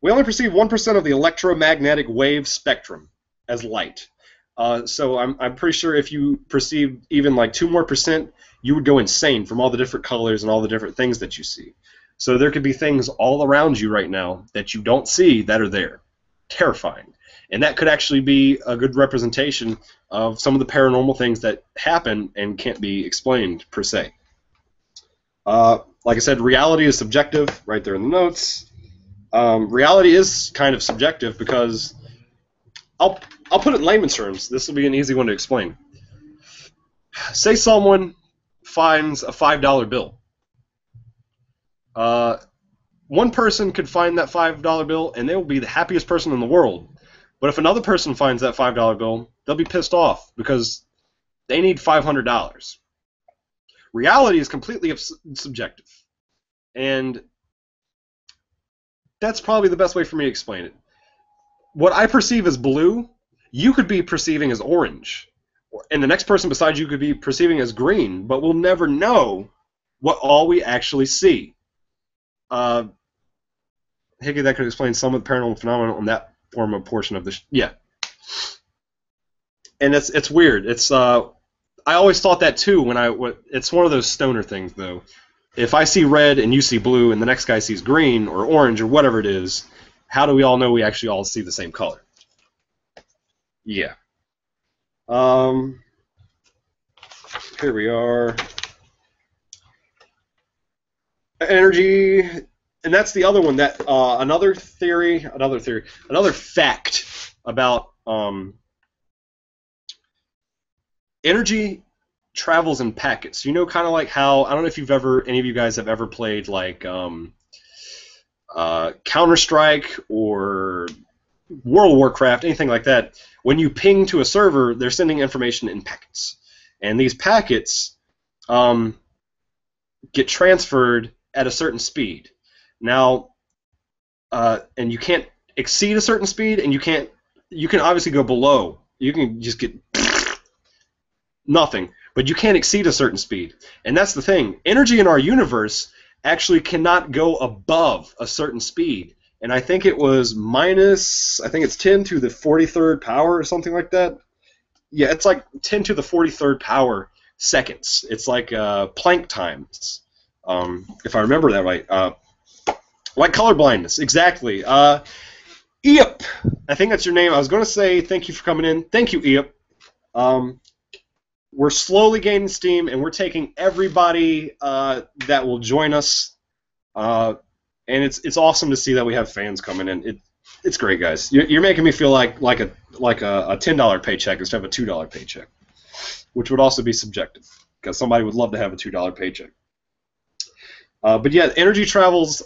We only perceive 1% of the electromagnetic wave spectrum as light. So I'm pretty sure if you perceive even like 2 more %, you would go insane from all the different colors and all the different things that you see. So there could be things all around you right now that you don't see that are there. Terrifying. And that could actually be a good representation of some of the paranormal things that happen and can't be explained per se. Like I said, reality is subjective, right there in the notes. Reality is kind of subjective because I'll put it in layman's terms. This will be an easy one to explain. Say someone finds a $5 bill. One person could find that $5 bill and they will be the happiest person in the world. But if another person finds that $5 bill, they'll be pissed off because they need $500. Reality is completely subjective. And that's probably the best way for me to explain it. What I perceive as blue, you could be perceiving as orange. And the next person beside you could be perceiving as green, but we'll never know what all we actually see. Hickey, that could explain some of the paranormal phenomena on that portion of the yeah. And it's weird. It's I always thought that too when it's one of those stoner things though. If I see red and you see blue and the next guy sees green or orange or whatever it is, how do we all know we actually all see the same color? Yeah. Here we are. Energy, and that's the other one that another fact about energy travels in packets. You know, kind of like how, I don't know if any of you guys have ever played like Counter-Strike or World of Warcraft, anything like that. When you ping to a server, they're sending information in packets, and these packets get transferred at a certain speed. Now, and you can't exceed a certain speed, and you can obviously go below. You can just get nothing, but you can't exceed a certain speed. And that's the thing. Energy in our universe actually cannot go above a certain speed. And I think it was I think it's 10 to the 43rd power or something like that. Yeah, it's like 10 to the 43rd power seconds. It's like Planck times, if I remember that right. Like color blindness, exactly. Eop, I think that's your name. I was going to say thank you for coming in. Thank you, Eop. We're slowly gaining steam, and we're taking everybody that will join us. And it's awesome to see that we have fans coming in. It's great, guys. You're making me feel like a $10 paycheck instead of a $2 paycheck, which would also be subjective because somebody would love to have a $2 paycheck. But yeah, energy travels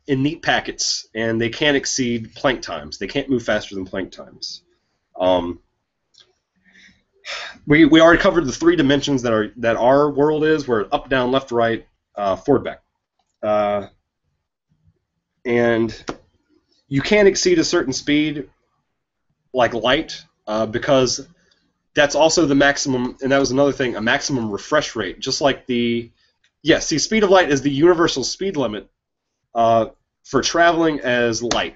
in neat packets, and they can't exceed Planck times. They can't move faster than Planck times. We already covered the 3 dimensions that our world is. We're up, down, left, right, forward, back. And you can't exceed a certain speed, like light, because that's also the maximum, and that was another thing, a maximum refresh rate. Just like speed of light is the universal speed limit for traveling as light,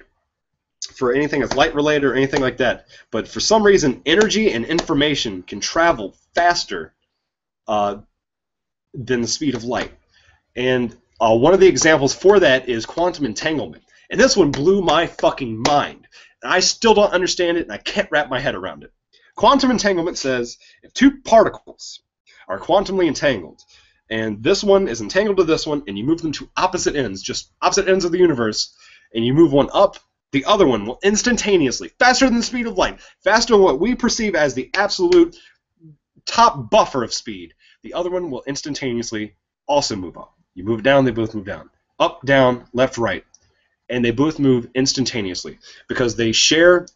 for anything as light related or anything like that. But for some reason, energy and information can travel faster than the speed of light. And one of the examples for that is quantum entanglement. And this one blew my fucking mind. And I still don't understand it, and I can't wrap my head around it. Quantum entanglement says if 2 particles are quantumly entangled, and this one is entangled to this one, and you move them to opposite ends, just opposite ends of the universe, and you move one up, the other one will instantaneously, faster than the speed of light, faster than what we perceive as the absolute top buffer of speed, the other one will instantaneously also move up. You move down, they both move down. Up, down, left, right. And they both move instantaneously because they share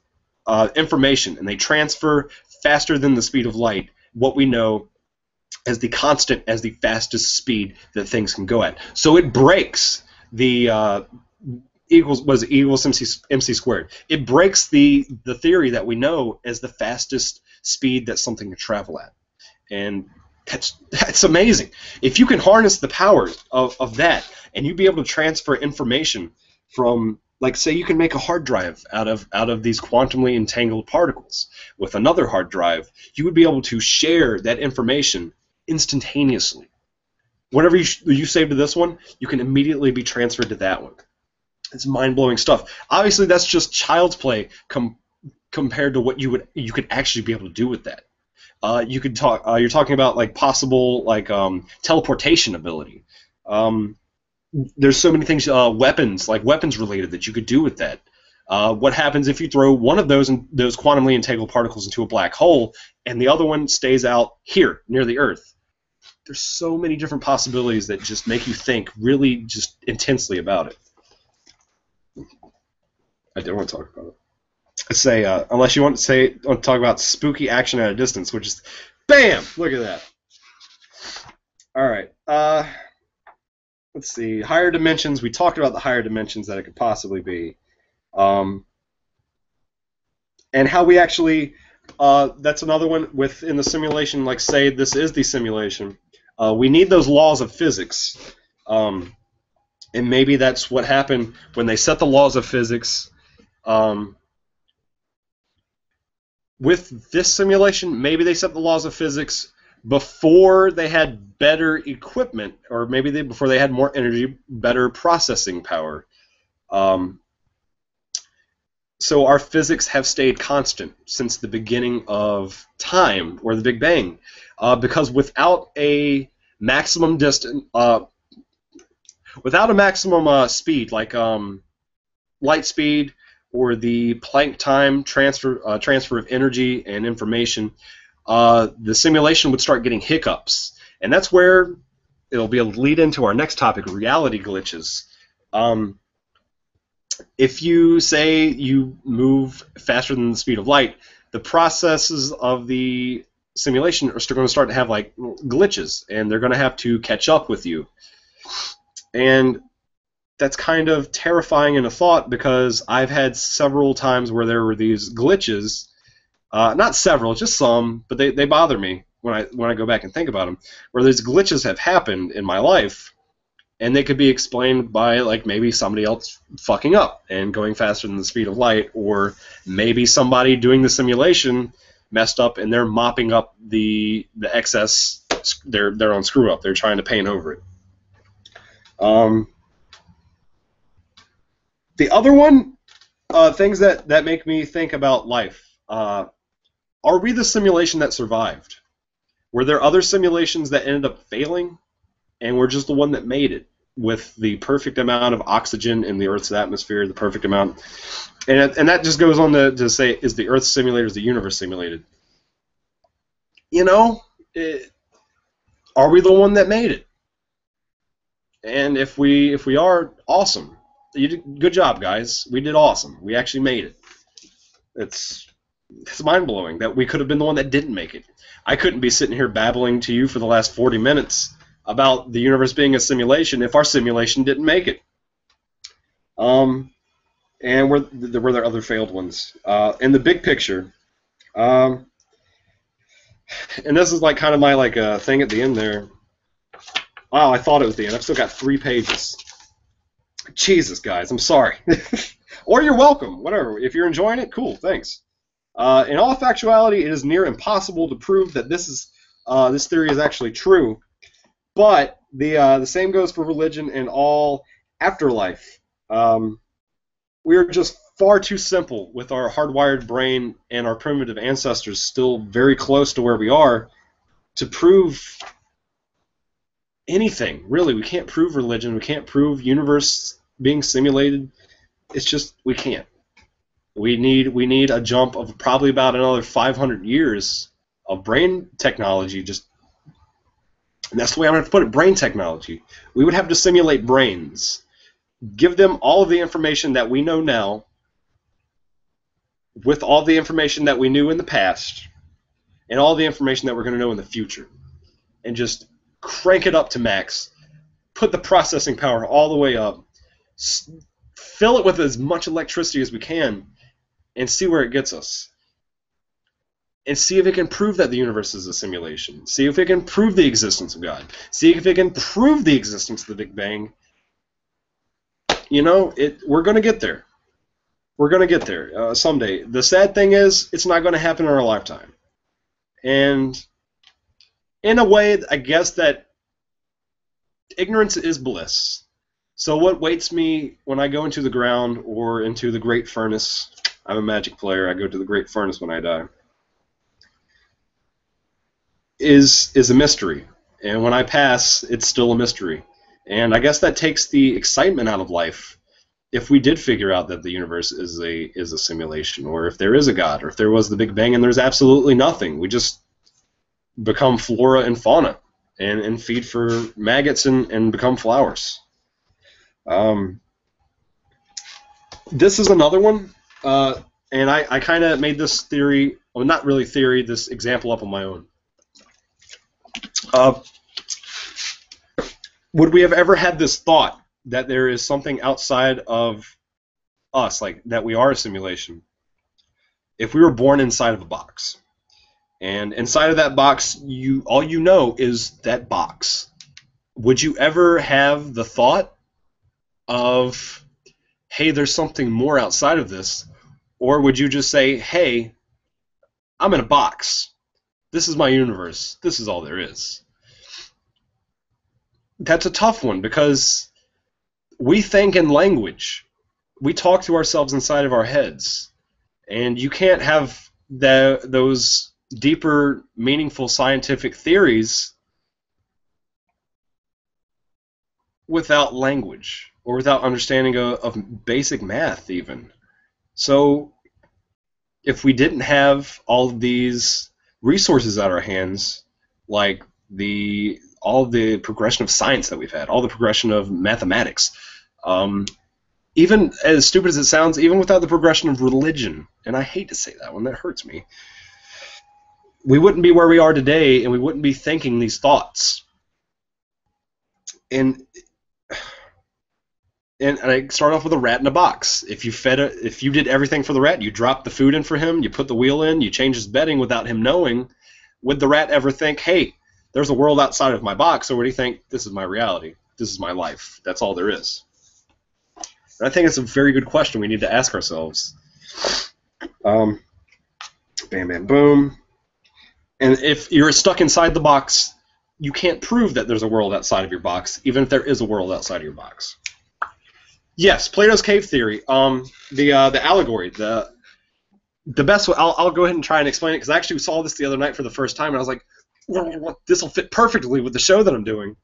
information and they transfer faster than the speed of light what we know as the constant, as the fastest speed that things can go at. So it breaks the equals MC squared. It breaks the theory that we know as the fastest speed that something can travel at. And that's amazing. If you can harness the power of that and you be able to transfer information from, like, say you can make a hard drive out of these quantumly entangled particles with another hard drive, you would be able to share that information instantaneously. Whatever you save to this one, you can immediately be transferred to that one. It's mind-blowing stuff. Obviously, that's just child's play compared to what you could actually be able to do with that. You could talk. You're talking about like possible teleportation ability. There's so many things, weapons related that you could do with that. What happens if you throw one of those quantumly entangled particles into a black hole and the other one stays out here near the Earth? There's so many different possibilities that just make you think really just intensely about it. I don't want to talk about it. Let's say, unless you want to talk about spooky action at a distance, which is, bam! Look at that. All right. Let's see. Higher dimensions. We talked about the higher dimensions that it could possibly be, and how we actually. That's another one within the simulation. Like, say this is the simulation. We need those laws of physics, and maybe that's what happened when they set the laws of physics. With this simulation, maybe they set the laws of physics before they had better equipment, or maybe before they had more energy, better processing power. So our physics have stayed constant since the beginning of time, or the Big Bang, because without a maximum distance, without a maximum speed, like light speed, or the Planck time transfer of energy and information, the simulation would start getting hiccups. And that's where it'll be able to lead into our next topic, reality glitches. If you say you move faster than the speed of light, the processes of the simulation are still going to start to have like glitches, and they're going to have to catch up with you. And that's kind of terrifying in a thought, because I've had several times where there were these glitches Not several, just some, but they bother me when I go back and think about them. Where these glitches have happened in my life, and they could be explained by like maybe somebody else fucking up and going faster than the speed of light, or maybe somebody doing the simulation messed up and they're mopping up the excess, their own screw up. They're trying to paint over it. Um, the other one, things that make me think about life. Are we the simulation that survived? Were there other simulations that ended up failing, and we're just the one that made it with the perfect amount of oxygen in the Earth's atmosphere, the perfect amount? And that just goes on to say, is the Earth simulated, is the universe simulated? You know, are we the one that made it? And if we are, awesome. Good job, guys. We did awesome. We actually made it. It's mind-blowing that we could have been the one that didn't make it. I couldn't be sitting here babbling to you for the last 40 minutes about the universe being a simulation if our simulation didn't make it. And were there other failed ones? In the big picture, and this is like kind of my thing at the end there. Wow, I thought it was the end. I've still got 3 pages. Jesus, guys, I'm sorry. Or you're welcome, whatever. If you're enjoying it, cool, thanks. In all factuality, it is near impossible to prove that this theory is actually true. But the same goes for religion and all afterlife. We are just far too simple with our hardwired brain and our primitive ancestors still very close to where we are to prove anything. Really, we can't prove religion. We can't prove universe being simulated. It's just we can't. We need a jump of probably about another 500 years of brain technology. And that's the way I'm going to put it. Brain technology. We would have to simulate brains, give them all of the information that we know now, with all the information that we knew in the past, and all the information that we're going to know in the future, and just crank it up to max. Put the processing power all the way up. Fill it with as much electricity as we can, and see where it gets us. And see if it can prove that the universe is a simulation. See if it can prove the existence of God. See if it can prove the existence of the Big Bang. You know, we're going to get there. We're going to get there someday. The sad thing is, it's not going to happen in our lifetime. And in a way, I guess that ignorance is bliss. So what waits me when I go into the ground or into the great furnace? I'm a magic player. I go to the great furnace when I die. Is a mystery. And when I pass, it's still a mystery. And I guess that takes the excitement out of life. If we did figure out that the universe is a simulation, or if there is a God, or if there was the Big Bang and there's absolutely nothing, we just become flora and fauna and feed for maggots and become flowers. This is another one, and I kind of made this theory, well, not really theory, this example up on my own. Would we have ever had this thought that there is something outside of us, like that we are a simulation, if we were born inside of a box? And inside of that box, all you know is that box. Would you ever have the thought of, hey, there's something more outside of this? Or would you just say, hey, I'm in a box. This is my universe. This is all there is. That's a tough one because we think in language. We talk to ourselves inside of our heads. And you can't have those deeper, meaningful scientific theories without language or without understanding of basic math even. So if we didn't have all of these resources at our hands, like all the progression of science that we've had, all the progression of mathematics, even as stupid as it sounds, even without the progression of religion, and I hate to say that one, that hurts me, we wouldn't be where we are today, and we wouldn't be thinking these thoughts. And And I start off with a rat in a box. If you did everything for the rat, you dropped the food in for him, you put the wheel in, you change his bedding without him knowing, would the rat ever think, hey, there's a world outside of my box, or would he think, this is my reality, this is my life, that's all there is? And I think it's a very good question we need to ask ourselves. Bam, bam, boom. And if you're stuck inside the box, you can't prove that there's a world outside of your box, even if there is a world outside of your box. Yes, Plato's cave theory. The allegory. The best way. I'll go ahead and try and explain it because I actually saw this the other night for the first time, and I was like, well, this will fit perfectly with the show that I'm doing.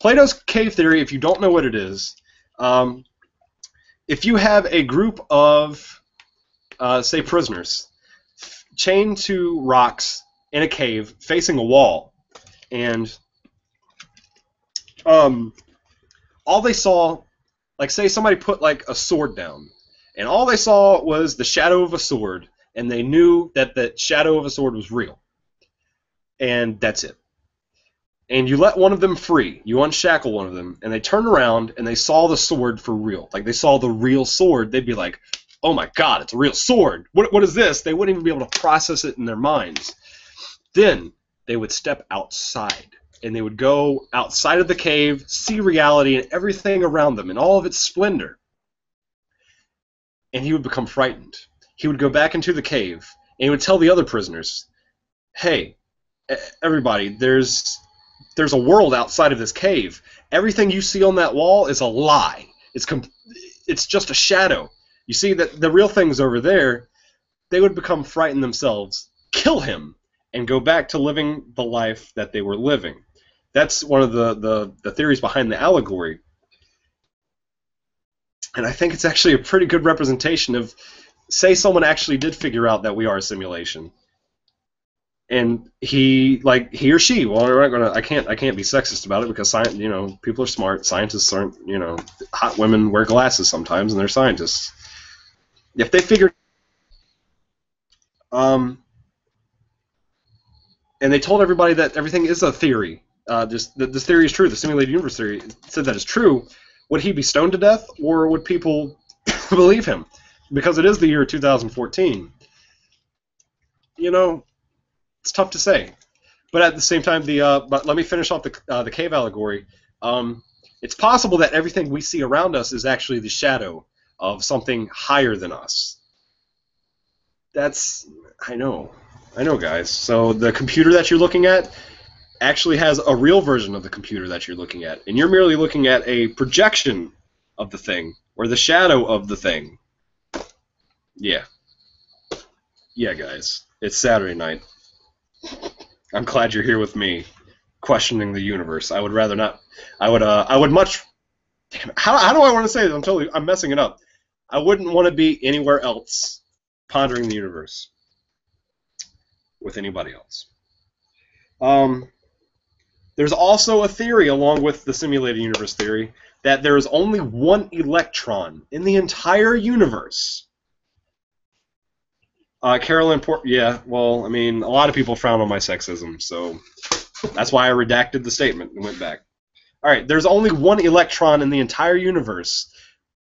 Plato's cave theory. If you don't know what it is, if you have a group of, say, prisoners chained to rocks in a cave facing a wall, and all they saw, like, say somebody put like a sword down, and all they saw was the shadow of a sword, and they knew that the shadow of a sword was real, and that's it. And you let one of them free, you unshackle one of them, and they turn around and they saw the sword for real, like they saw the real sword, they'd be like, oh my god, it's a real sword, what is this? They wouldn't even be able to process it in their minds. Then they would step outside, and they would go outside of the cave, see reality and everything around them in all of its splendor. And he would become frightened. He would go back into the cave, and he would tell the other prisoners, hey, everybody, there's a world outside of this cave. Everything you see on that wall is a lie. It's just a shadow. You see that the real thing's over there. They would become frightened themselves, kill him, and go back to living the life that they were living. That's one of the theories behind the allegory. And I think it's actually a pretty good representation of, say someone actually did figure out that we are a simulation. And he or she, well, we're not gonna, I can't be sexist about it because people are smart. Scientists aren't, hot women wear glasses sometimes and they're scientists. If they figured and they told everybody that everything is a theory, just that this theory is true, the simulated universe theory said that is true, would he be stoned to death, or would people believe him? Because it is the year 2014. It's tough to say. But at the same time, but let me finish off the cave allegory. It's possible that everything we see around us is actually the shadow of something higher than us. I know, guys. So the computer that you're looking at actually has a real version of the computer that you're looking at, and you're merely looking at a projection of the thing, or the shadow of the thing. Yeah, guys. It's Saturday night. I'm glad you're here with me, questioning the universe. I would rather not. I would much. Damn it. How do I want to say this? I'm messing it up. I wouldn't want to be anywhere else pondering the universe with anybody else. There's also a theory, along with the simulated universe theory, that there is only one electron in the entire universe. Carolyn yeah, well, I mean, a lot of people frown on my sexism, so that's why I redacted the statement and went back. Alright, there's only one electron in the entire universe,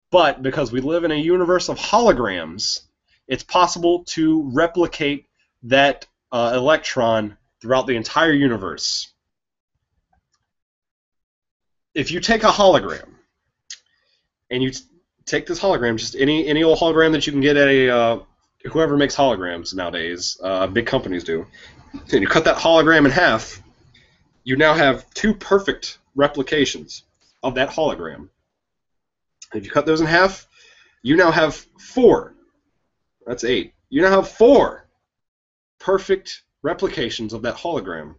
but because we live in a universe of holograms, it's possible to replicate that electron throughout the entire universe. If you take a hologram, and you take this hologram, just any old hologram that you can get at a whoever makes holograms nowadays, big companies do, and you cut that hologram in half, you now have two perfect replications of that hologram. If you cut those in half, you now have 4. That's 8. You now have 4 perfect replications of that hologram,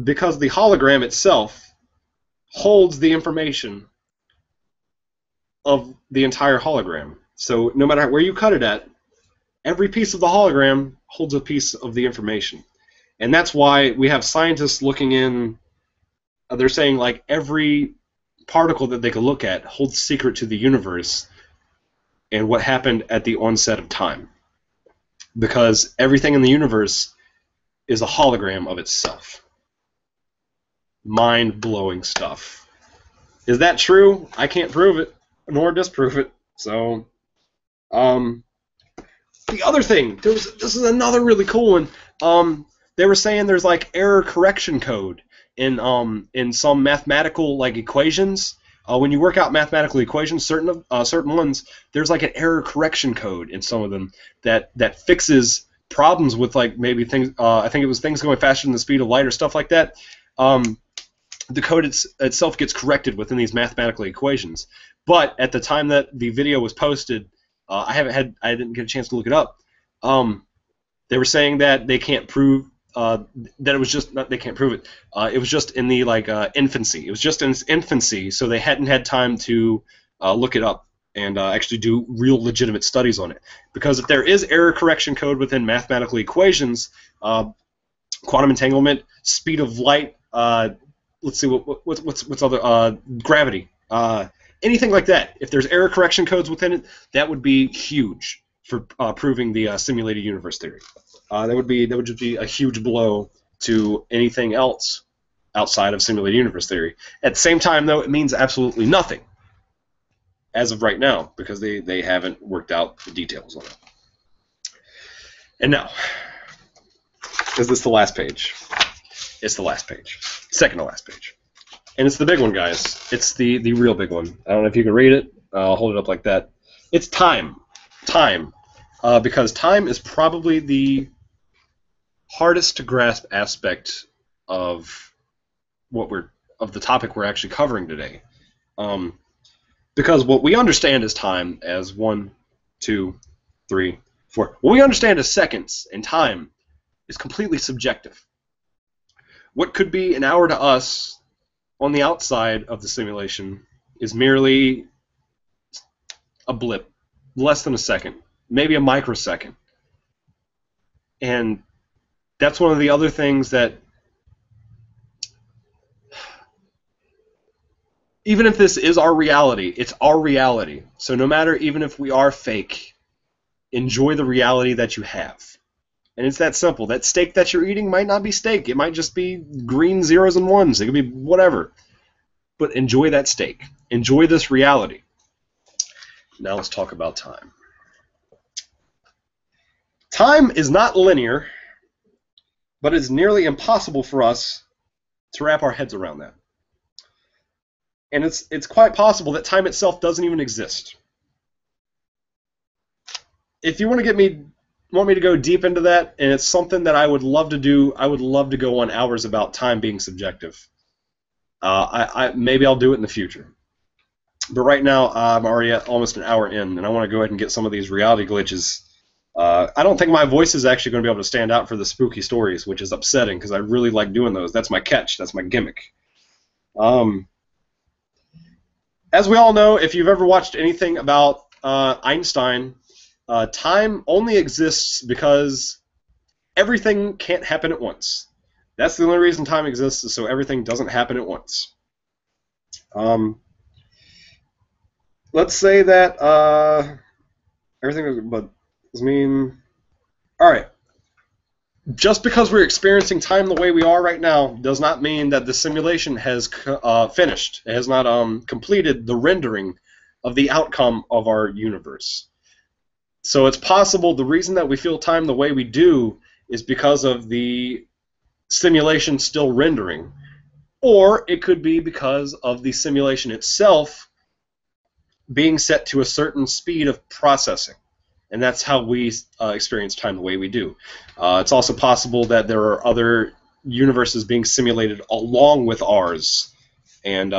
because the hologram itself holds the information of the entire hologram. So no matter where you cut it at, every piece of the hologram holds a piece of the information. And that's why we have scientists looking in, they're saying like every particle that they could look at holds secret to the universe and what happened at the onset of time. Because everything in the universe is a hologram of itself. Mind-blowing stuff. Is that true? I can't prove it, nor disprove it. So, um, the other thing, this is another really cool one. They were saying there's like error correction code in some mathematical like equations. When you work out mathematical equations, certain ones, there's like an error correction code in some of them that fixes problems with like maybe things. I think it was things going faster than the speed of light or stuff like that. The code itself gets corrected within these mathematical equations. But at the time that the video was posted, I didn't get a chance to look it up. They were saying that they can't prove that it was just they can't prove it. It was just in the like infancy. It was just in its infancy, so they hadn't had time to look it up and actually do real legitimate studies on it. Because if there is error correction code within mathematical equations, quantum entanglement, speed of light, let's see what's other gravity, anything like that. If there's error correction codes within it, that would be huge for proving the simulated universe theory. That would just be a huge blow to anything else outside of simulated universe theory. At the same time, though, it means absolutely nothing as of right now because they haven't worked out the details on it. And now, is this the last page? It's the last page. Second to last page. And it's the big one, guys. It's the real big one. I don't know if you can read it. I'll hold it up like that. It's time. Time. Because time is probably the hardest to grasp aspect of the topic we're actually covering today. Because what we understand as time as 1, 2, 3, 4. What we understand as seconds and time is completely subjective. What could be an hour to us on the outside of the simulation is merely a blip, less than a second, maybe a microsecond. And that's one of the other things that, even if this is our reality, it's our reality. So no matter, even if we are fake, enjoy the reality that you have. And it's that simple. That steak that you're eating might not be steak. It might just be green zeros and ones. It could be whatever. But enjoy that steak. Enjoy this reality. Now let's talk about time. Time is not linear, but it's nearly impossible for us to wrap our heads around that. And it's quite possible that time itself doesn't even exist. If you want me to go deep into that, and it's something that I would love to do, I would love to go on hours about time being subjective. Maybe I'll do it in the future. But right now, I'm already at almost an hour in, and I want to go ahead and get some of these reality glitches. I don't think my voice is actually going to be able to stand out for the spooky stories, which is upsetting, because I really like doing those. That's my catch. That's my gimmick. As we all know, if you've ever watched anything about Einstein, time only exists because everything can't happen at once. That's the only reason time exists, is so everything doesn't happen at once. Let's say that everything does mean... Alright. Just because we're experiencing time the way we are right now does not mean that the simulation has finished. It has not completed the rendering of the outcome of our universe. So it's possible the reason that we feel time the way we do is because of the simulation still rendering. Or it could be because of the simulation itself being set to a certain speed of processing. And that's how we experience time the way we do. It's also possible that there are other universes being simulated along with ours. And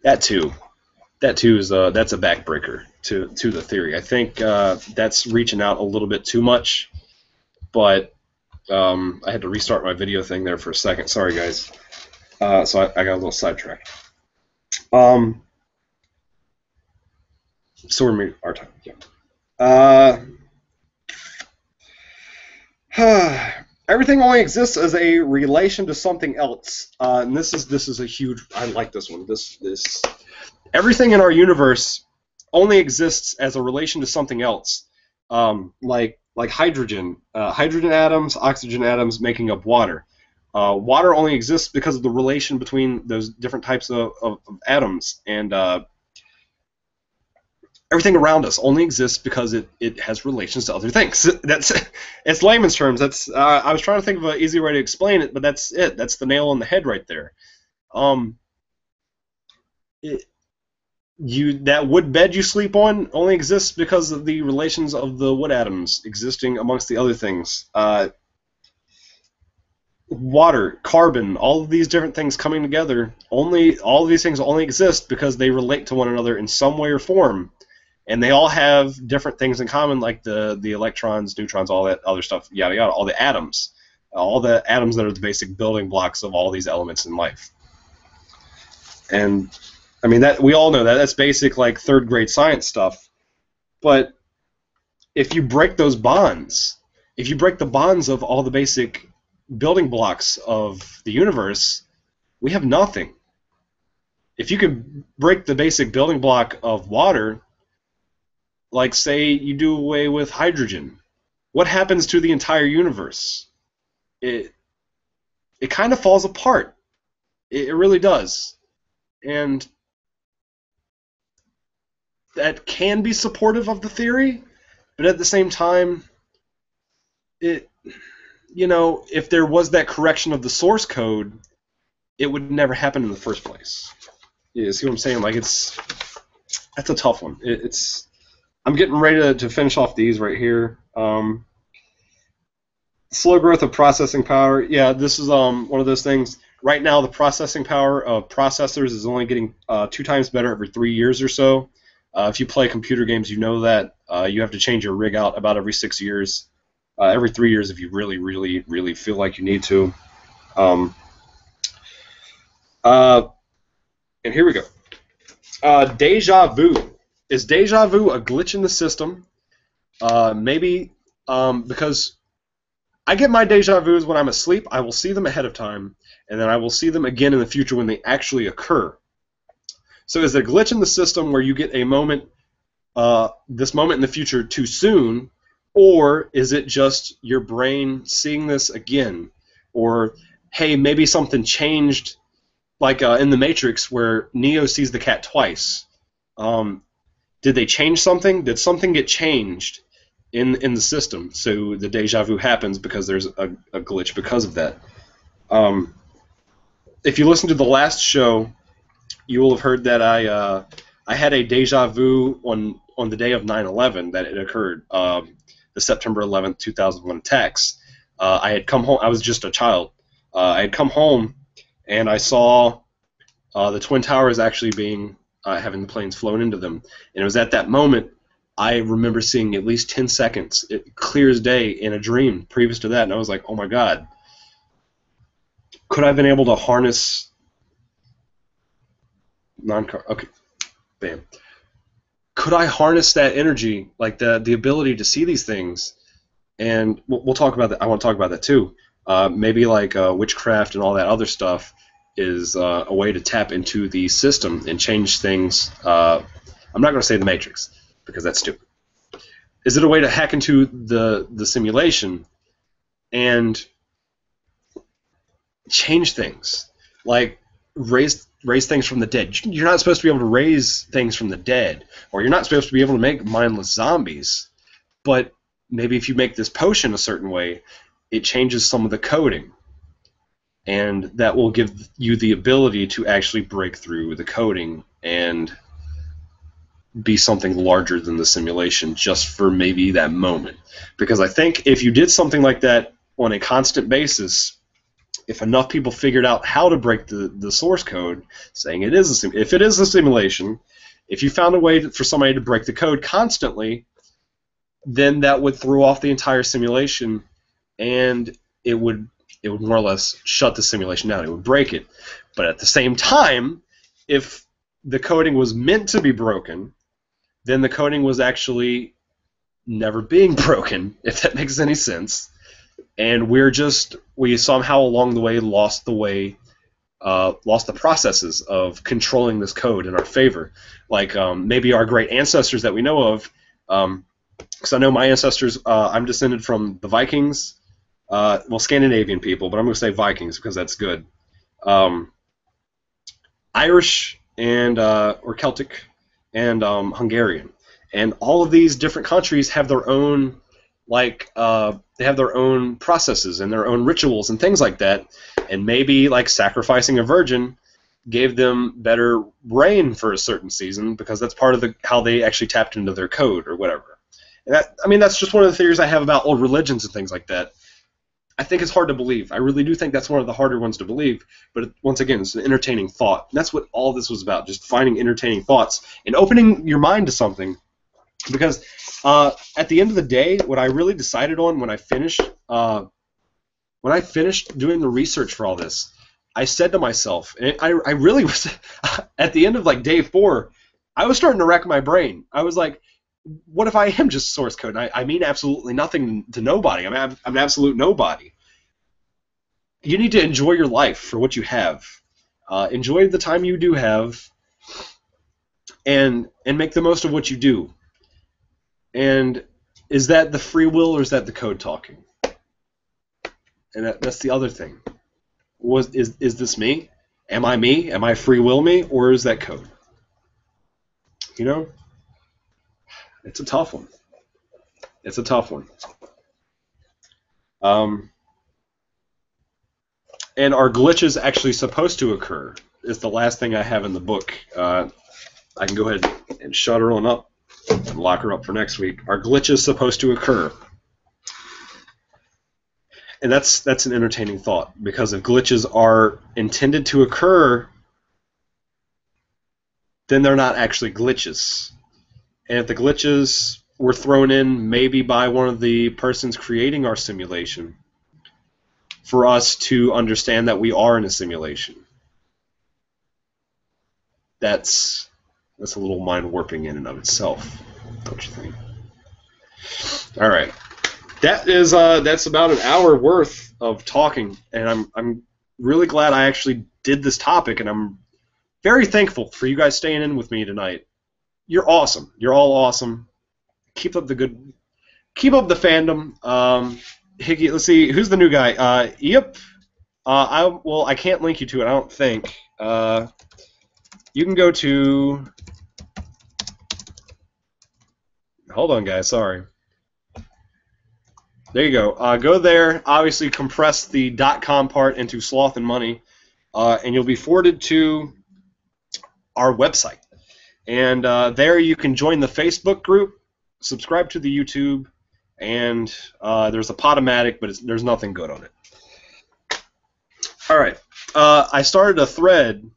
that too is that's a backbreaker to the theory. I think that's reaching out a little bit too much, but I had to restart my video thing there for a second. Sorry, guys. So I got a little sidetracked. So we're our time. Yeah. Everything only exists as a relation to something else. And this is a huge. I like this one. This. Everything in our universe only exists as a relation to something else, like hydrogen atoms, oxygen atoms making up water. Water only exists because of the relation between those different types of atoms, and everything around us only exists because it has relations to other things. That's it's layman's terms. That's I was trying to think of an easy way to explain it, but that's it. That's the nail on the head right there. Um, it, that wood bed you sleep on only exists because of the relations of the wood atoms existing amongst the other things. Water, carbon, all of these different things coming together, all of these things only exist because they relate to one another in some way or form, and they all have different things in common, like the electrons, neutrons, all that other stuff, yada yada, all the atoms that are the basic building blocks of all these elements in life. And I mean that we all know that that's basic like third grade science stuff. But if you break those bonds, if you break the bonds of all the basic building blocks of the universe, we have nothing. If you could break the basic building block of water, like say you do away with hydrogen, what happens to the entire universe? It kind of falls apart. It really does. And that can be supportive of the theory, but at the same time, it if there was that correction of the source code, it would never happen in the first place. You see what I'm saying? Like that's a tough one. I'm getting ready to finish off these right here. Slow growth of processing power. Yeah, this is one of those things. Right now, the processing power of processors is only getting 2 times better every 3 years or so. If you play computer games, you know that you have to change your rig out about every 6 years. Every 3 years if you really, really, really feel like you need to. And here we go. Deja vu. Is deja vu a glitch in the system? Maybe because I get my deja vus when I'm asleep. I will see them ahead of time, and then I will see them again in the future when they actually occur. So is it a glitch in the system where you get a moment, this moment in the future too soon, or is it just your brain seeing this again? Or, hey, maybe something changed, like in The Matrix where Neo sees the cat twice. Did they change something? Did something get changed in the system so the deja vu happens because there's a glitch because of that? If you listen to the last show, you will have heard that I had a deja vu on the day of 9/11 that it occurred, the September 11th, 2001 attacks. I had come home. I was just a child. I had come home, and I saw the Twin Towers actually being having the planes flown into them. And it was at that moment I remember seeing at least 10 seconds, clear as day, in a dream previous to that, and I was like, oh my God. Could I have been able to harness okay, bam. Could I harness that energy, like the ability to see these things? And we'll talk about that. I want to talk about that too. Maybe like witchcraft and all that other stuff is a way to tap into the system and change things. I'm not going to say the Matrix because that's stupid. Is it a way to hack into the simulation and change things, like raise things from the dead? You're not supposed to be able to raise things from the dead, or you're not supposed to be able to make mindless zombies. But maybe if you make this potion a certain way, it changes some of the coding, and that will give you the ability to actually break through the coding and be something larger than the simulation just for maybe that moment. Because I think if you did something like that on a constant basis, if enough people figured out how to break the source code, saying it is if it is a simulation, if you found a way for somebody to break the code constantly, then that would throw off the entire simulation, and it would more or less shut the simulation down. It would break it. But at the same time, if the coding was meant to be broken, then the coding was actually never being broken, if that makes any sense. And we somehow along the way lost the processes of controlling this code in our favor. Like maybe our great ancestors that we know of, because I know my ancestors, I'm descended from the Vikings, well, Scandinavian people, but I'm going to say Vikings because that's good. Um, Irish and or Celtic and Hungarian, and all of these different countries have their own they have their own processes and their own rituals and things like that, and maybe like sacrificing a virgin gave them better rain for a certain season because that's part of how they actually tapped into their code or whatever. And that's just one of the theories I have about old religions and things like that. I think it's hard to believe. I really do think that's one of the harder ones to believe. But once again, it's an entertaining thought. And that's what all this was about, just finding entertaining thoughts and opening your mind to something. Because at the end of the day, what I really decided on when I finished doing the research for all this, I said to myself, and I really was, at the end of like day 4, I was starting to rack my brain. I was like, what if I am just source code? I mean absolutely nothing to nobody. I'm an absolute nobody. You need to enjoy your life for what you have. Enjoy the time you do have, and make the most of what you do. And is that the free will or is that the code talking? And that's the other thing. Is this me? Am I me? Am I free will me? Or is that code? You know? It's a tough one. It's a tough one. And are glitches actually supposed to occur? Is the last thing I have in the book. I can go ahead and shut her on up and lock her up for next week. Are glitches supposed to occur? And that's an entertaining thought, because if glitches are intended to occur, then they're not actually glitches. And if the glitches were thrown in maybe by one of the persons creating our simulation for us to understand that we are in a simulation, that's a little mind warping in and of itself, don't you think? All right. That's about an hour worth of talking, and I'm really glad I actually did this topic, and I'm very thankful for you guys staying in with me tonight. You're awesome. You're all awesome. Keep up the fandom. Hickey, let's see, who's the new guy? Yep. I can't link you to it, I don't think. You can go to. Hold on, guys. Sorry. There you go. Go there. Obviously, compress the .com part into Sloth and Money, and you'll be forwarded to our website. And there you can join the Facebook group, subscribe to the YouTube, and there's a Podomatic, but there's nothing good on it. All right. I started a thread.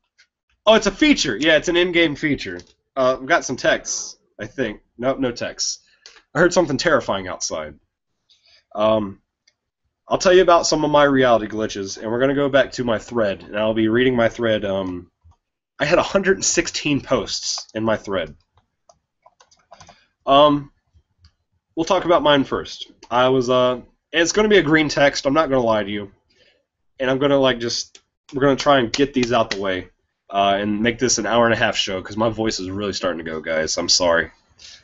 Oh, it's a feature. Yeah, it's an in-game feature. I've got some texts, I think. Nope, no texts. I heard something terrifying outside. I'll tell you about some of my reality glitches, and we're going to go back to my thread, and I'll be reading my thread. I had 116 posts in my thread. We'll talk about mine first. It's going to be a green text, I'm not going to lie to you, and I'm going to we're going to try and get these out the way, and make this an hour-and-a-half show, because my voice is really starting to go, guys. I'm sorry.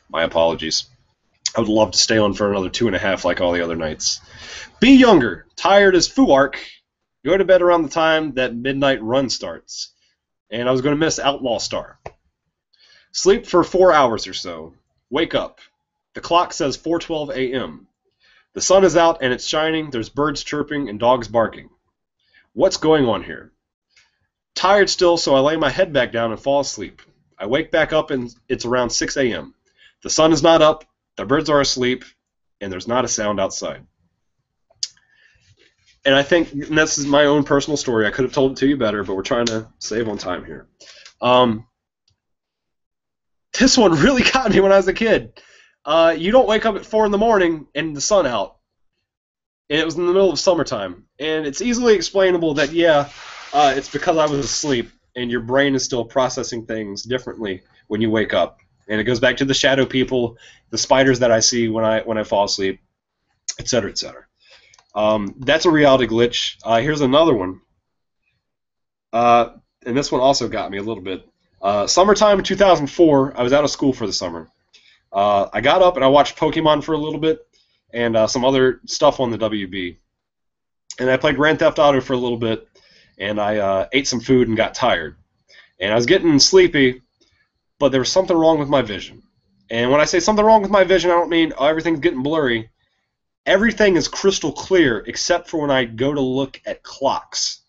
My apologies. I would love to stay on for another 2.5 like all the other nights. Be younger. Tired as Fuark. Go to bed around the time that midnight run starts. And I was going to miss Outlaw Star. Sleep for 4 hours or so. Wake up. The clock says 4:12 a.m. The sun is out and it's shining. There's birds chirping and dogs barking. What's going on here? Tired still, so I lay my head back down and fall asleep. I wake back up and it's around 6 a.m. The sun is not up. The birds are asleep, and there's not a sound outside. And I think this is my own personal story. I could have told it to you better, but we're trying to save on time here. This one really got me when I was a kid. You don't wake up at 4 in the morning and the sun out. And it was in the middle of summertime. And it's easily explainable that, it's because I was asleep, and your brain is still processing things differently when you wake up. And it goes back to the shadow people, the spiders that I see when I fall asleep, etc., etc. That's a reality glitch. Here's another one. And this one also got me a little bit. Summertime 2004, I was out of school for the summer. I got up and I watched Pokemon for a little bit and some other stuff on the WB. and I played Grand Theft Auto for a little bit, and I ate some food and got tired. And I was getting sleepy, but there was something wrong with my vision. And when I say something wrong with my vision, I don't mean everything's getting blurry. Everything is crystal clear except for when I go to look at clocks,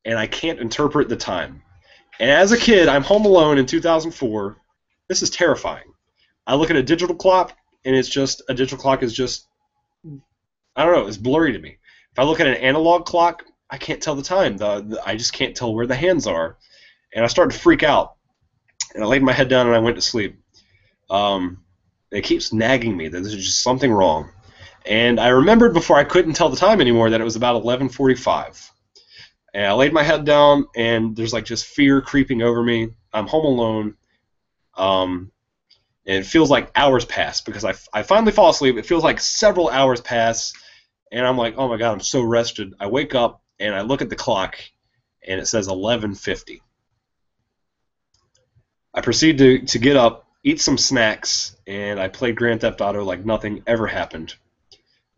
and I can't interpret the time. And as a kid, I'm home alone in 2004. This is terrifying. I look at a digital clock, and it's just a digital clock is just, I don't know, it's blurry to me. If I look at an analog clock, I can't tell the time. I just can't tell where the hands are, and I started to freak out. And I laid my head down and I went to sleep. It keeps nagging me that there's just something wrong. And I remembered before I couldn't tell the time anymore that it was about 11:45. And I laid my head down, and there's like just fear creeping over me. I'm home alone. And it feels like hours pass because I finally fall asleep. It feels like several hours pass, and I'm like, oh my God, I'm so rested. I wake up, and I look at the clock, and it says 11:50. I proceed to get up, eat some snacks, and I played Grand Theft Auto like nothing ever happened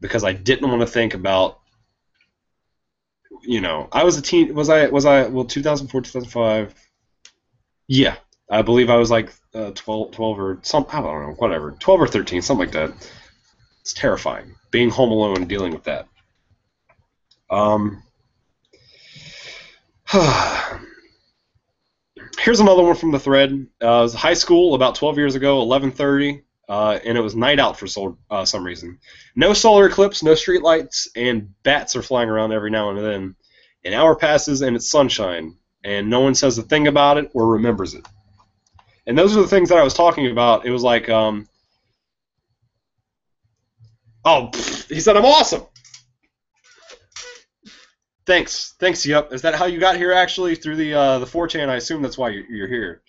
because I didn't want to think about, I was a teen. Well, 2004, 2005. Yeah, I believe I was like 12 or something. I don't know, whatever, 12 or 13, something like that. It's terrifying being home alone and dealing with that. Here's another one from the thread. It was high school about 12 years ago, 11:30, and it was night out for some reason. No solar eclipse, no street lights, and bats are flying around every now and then. An hour passes and it's sunshine, and no one says a thing about it or remembers it. And those are the things that I was talking about. It was like, he said I'm awesome. Thanks, yep. Is that how you got here, actually, through the 4chan? I assume that's why you're here.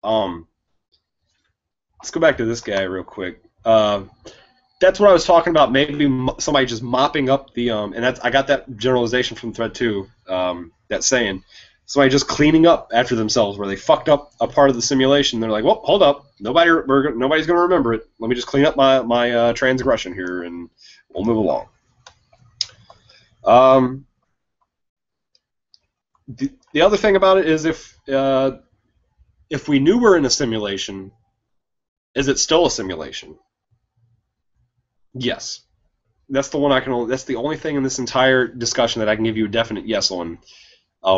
Let's go back to this guy real quick. That's what I was talking about, maybe somebody just mopping up the, and I got that generalization from thread 2, that saying, somebody just cleaning up after themselves where they fucked up a part of the simulation. They're like, well, hold up, nobody's going to remember it. Let me just clean up my transgression here, and we'll move along. The other thing about it is if we knew we're in a simulation, is it still a simulation? Yes. That's the one that's the only thing in this entire discussion that I can give you a definite yes on.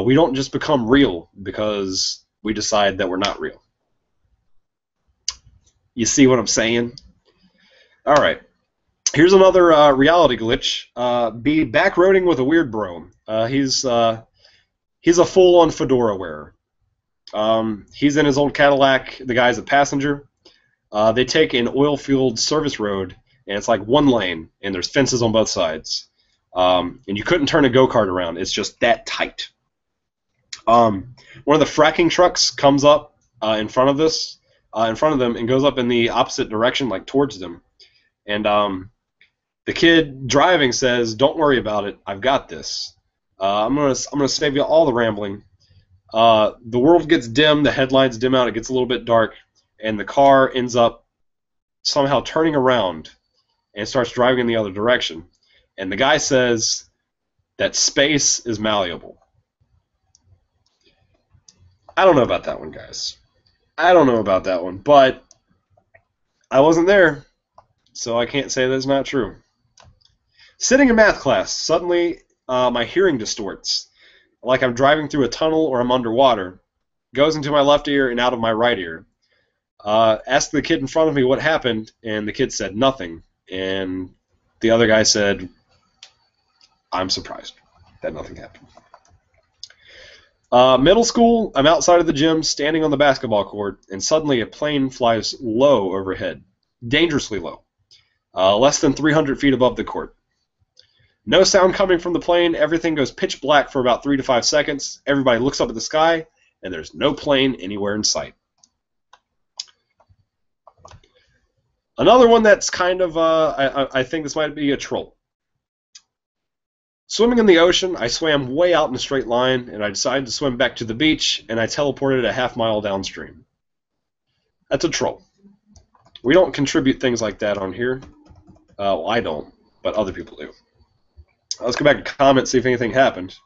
We don't just become real because we decide that we're not real. You see what I'm saying? All right. Here's another reality glitch. Be backroading with a weird bro. He's a full-on fedora wearer. He's in his old Cadillac. The guy's a passenger. They take an oil-fueled service road, and it's like one lane, and there's fences on both sides. And you couldn't turn a go-kart around. It's just that tight. One of the fracking trucks comes up in front of them, and goes up in the opposite direction, like towards them. And the kid driving says, "Don't worry about it. I've got this. I'm gonna save you all the rambling." The world gets dim. The headlights dim out. It gets a little bit dark, and the car ends up somehow turning around and starts driving in the other direction. And the guy says that space is malleable. I don't know about that one, guys. I don't know about that one, but I wasn't there, so I can't say that's not true. Sitting in math class, suddenly my hearing distorts, like I'm driving through a tunnel or I'm underwater. Goes into my left ear and out of my right ear. Asked the kid in front of me what happened, and the kid said nothing. And the other guy said, "I'm surprised that nothing happened." Middle school, I'm outside of the gym, standing on the basketball court, and suddenly a plane flies low overhead, dangerously low, less than 300 feet above the court. No sound coming from the plane, everything goes pitch black for about 3 to 5 seconds, everybody looks up at the sky, and there's no plane anywhere in sight. Another one that's kind of, I think this might be a troll. Swimming in the ocean, I swam way out in a straight line, and I decided to swim back to the beach, and I teleported a half-mile downstream. That's a troll. We don't contribute things like that on here. Well, I don't, but other people do. Let's go back to comments, see if anything happened.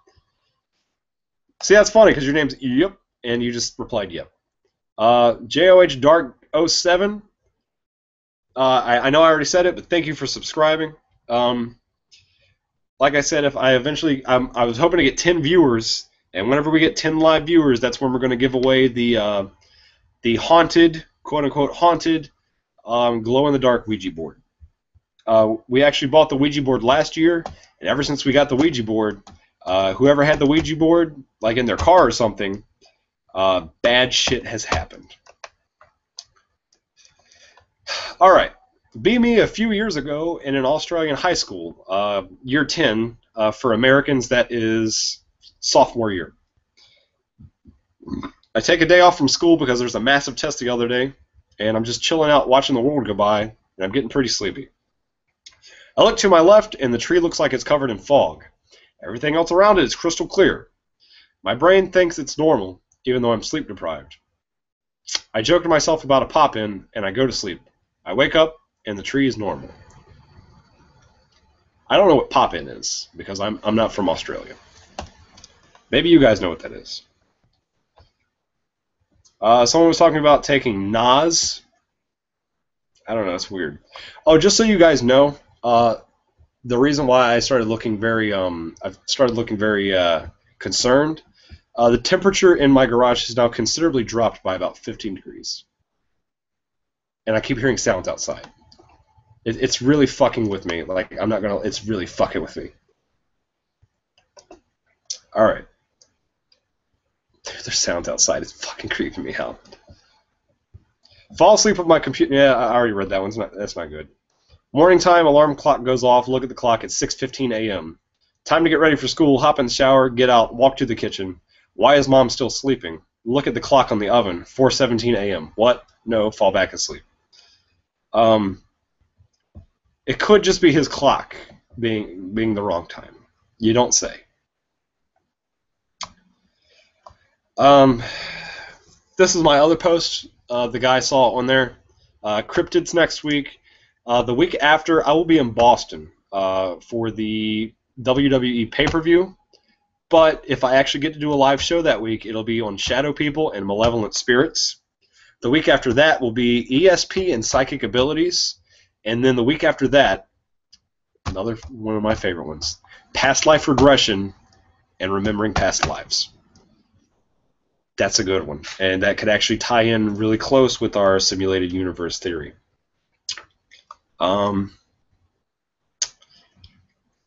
See, that's funny because your name's Yep, and you just replied Yep. JOH Dark 07. I know I already said it, but thank you for subscribing. Like I said, if I eventually, I was hoping to get 10 viewers, and whenever we get 10 live viewers, that's when we're going to give away the haunted, quote unquote haunted, glow in the dark Ouija board. We actually bought the Ouija board last year, and ever since we got the Ouija board, whoever had the Ouija board, like in their car or something, bad shit has happened. All right. Be me a few years ago in an Australian high school, year 10, for Americans, that is sophomore year. I take a day off from school because there's a massive test the other day, and I'm just chilling out watching the world go by, and I'm getting pretty sleepy. I look to my left, and the tree looks like it's covered in fog. Everything else around it is crystal clear. My brain thinks it's normal, even though I'm sleep deprived. I joke to myself about a pop-in, and I go to sleep. I wake up, and the tree is normal. I don't know what pop-in is, because I'm not from Australia. Maybe you guys know what that is. Someone was talking about taking Nas. I don't know, it's weird. Oh, just so you guys know, the reason why I started looking very, concerned. The temperature in my garage has now considerably dropped by about 15 degrees, and I keep hearing sounds outside. It's really fucking with me. Like, I'm not gonna. It's really fucking with me. All right. There's sounds outside. It's fucking creeping me out. Fall asleep with my computer. Yeah, I already read that one. That's not good. Morning time, alarm clock goes off. Look at the clock. It's 6:15 a.m. Time to get ready for school. Hop in the shower. Get out. Walk to the kitchen. Why is mom still sleeping? Look at the clock on the oven. 4:17 a.m. What? No. Fall back asleep. It could just be his clock being the wrong time. You don't say. This is my other post. The guy saw on there. Cryptids next week. The week after, I will be in Boston for the WWE pay-per-view. But if I actually get to do a live show that week, it'll be on Shadow People and Malevolent Spirits. The week after that will be ESP and Psychic Abilities. And then the week after that, another one of my favorite ones, Past Life Regression and Remembering Past Lives. That's a good one. And that could actually tie in really close with our simulated universe theory. I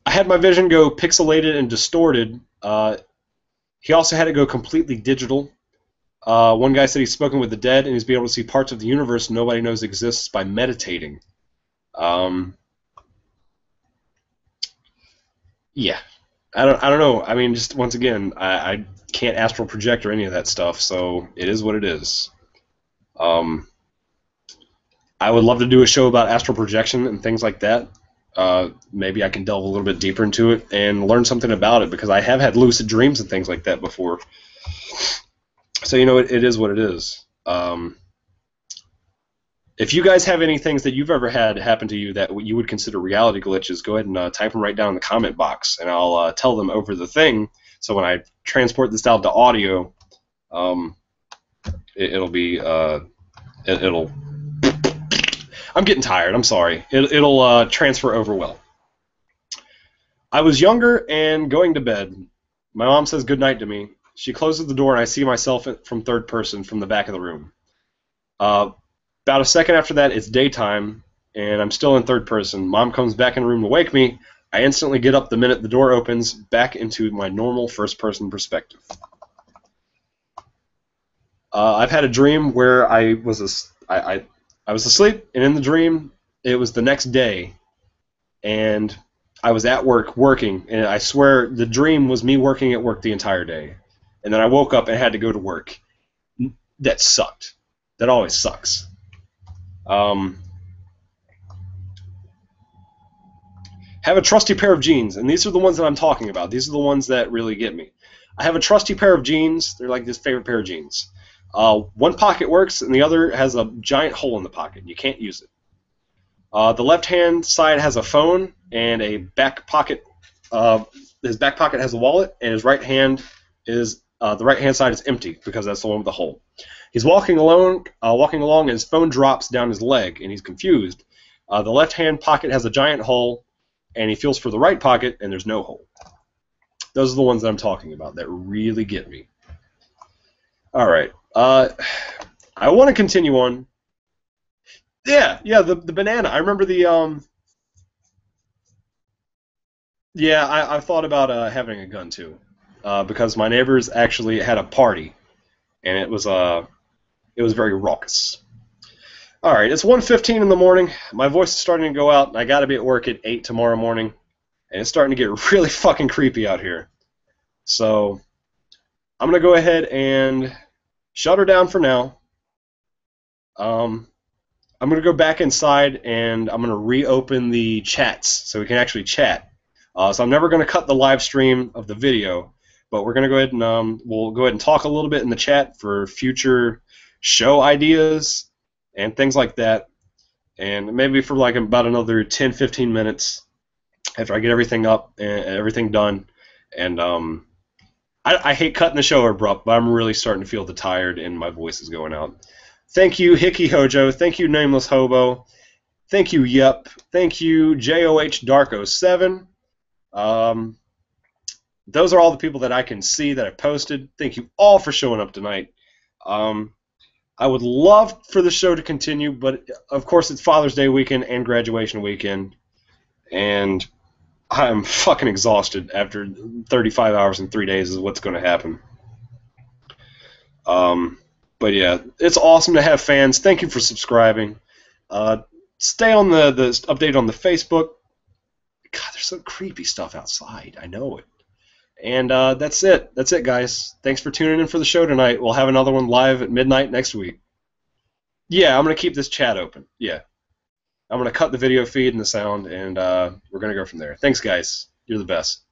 had my vision go pixelated and distorted. He also had it go completely digital. One guy said he's spoken with the dead and he's been able to see parts of the universe nobody knows exists by meditating. Yeah, I don't know. I mean, just once again, I can't astral project or any of that stuff, so it is what it is. I would love to do a show about astral projection and things like that. Maybe I can delve a little bit deeper into it and learn something about it, because I have had lucid dreams and things like that before. So, you know, it is what it is. If you guys have any things that you've ever had happen to you that you would consider reality glitches, go ahead and type them right down in the comment box, and I'll tell them over the thing. So when I transport this down to audio, it'll be it'll. I'm getting tired. I'm sorry. It'll transfer over well. I was younger and going to bed. My mom says goodnight to me. She closes the door, and I see myself from third person from the back of the room. About a second after that, it's daytime, and I'm still in third person. Mom comes back in the room to wake me. I instantly get up the minute the door opens, back into my normal first-person perspective. I've had a dream where I was asleep, and in the dream, it was the next day, and I was at work working, and I swear the dream was me working at work the entire day. And then I woke up and had to go to work. That sucked. That always sucks. Have a trusty pair of jeans, and these are the ones that I'm talking about. These are the ones that really get me. I have a trusty pair of jeans. They're like this favorite pair of jeans. One pocket works, and the other has a giant hole in the pocket. You can't use it. The left-hand side has a phone and a back pocket his back pocket has a wallet, and his right hand is the right hand side is empty because that's the one with the hole. He's walking along, and his phone drops down his leg, and he's confused. The left hand pocket has a giant hole, and he feels for the right pocket, and there's no hole. Those are the ones that I'm talking about that really get me. All right. I want to continue on. Yeah, the banana. I remember the. Yeah, I thought about having a gun too, because my neighbors actually had a party, and it was very raucous. All right, it's 1:15 in the morning. My voice is starting to go out, and I got to be at work at 8 tomorrow morning, and it's starting to get really fucking creepy out here. So I'm gonna go ahead and shut her down for now. Um, I'm gonna go back inside, and I'm gonna reopen the chats so we can actually chat. So I'm never gonna cut the live stream of the video, but we're gonna go ahead and we'll go ahead and talk a little bit in the chat for future show ideas and things like that. And maybe for like about another 10-15 minutes after I get everything up and everything done. And I hate cutting the show abrupt, but I'm really starting to feel the tired and my voice is going out. Thank you, Hickey Hojo. Thank you, Nameless Hobo. Thank you, Yep. Thank you, JOH Darko 7. Those are all the people that I can see that I posted. Thank you all for showing up tonight. I would love for the show to continue, but of course it's Father's Day weekend and graduation weekend, and I'm fucking exhausted after 35 hours and 3 days is what's going to happen. But yeah, it's awesome to have fans. Thank you for subscribing. Stay on the update on the Facebook. God, there's some creepy stuff outside. I know it. And that's it. That's it, guys. Thanks for tuning in for the show tonight. We'll have another one live at midnight next week. Yeah, I'm going to keep this chat open. Yeah. I'm going to cut the video feed and the sound, and we're going to go from there. Thanks, guys. You're the best.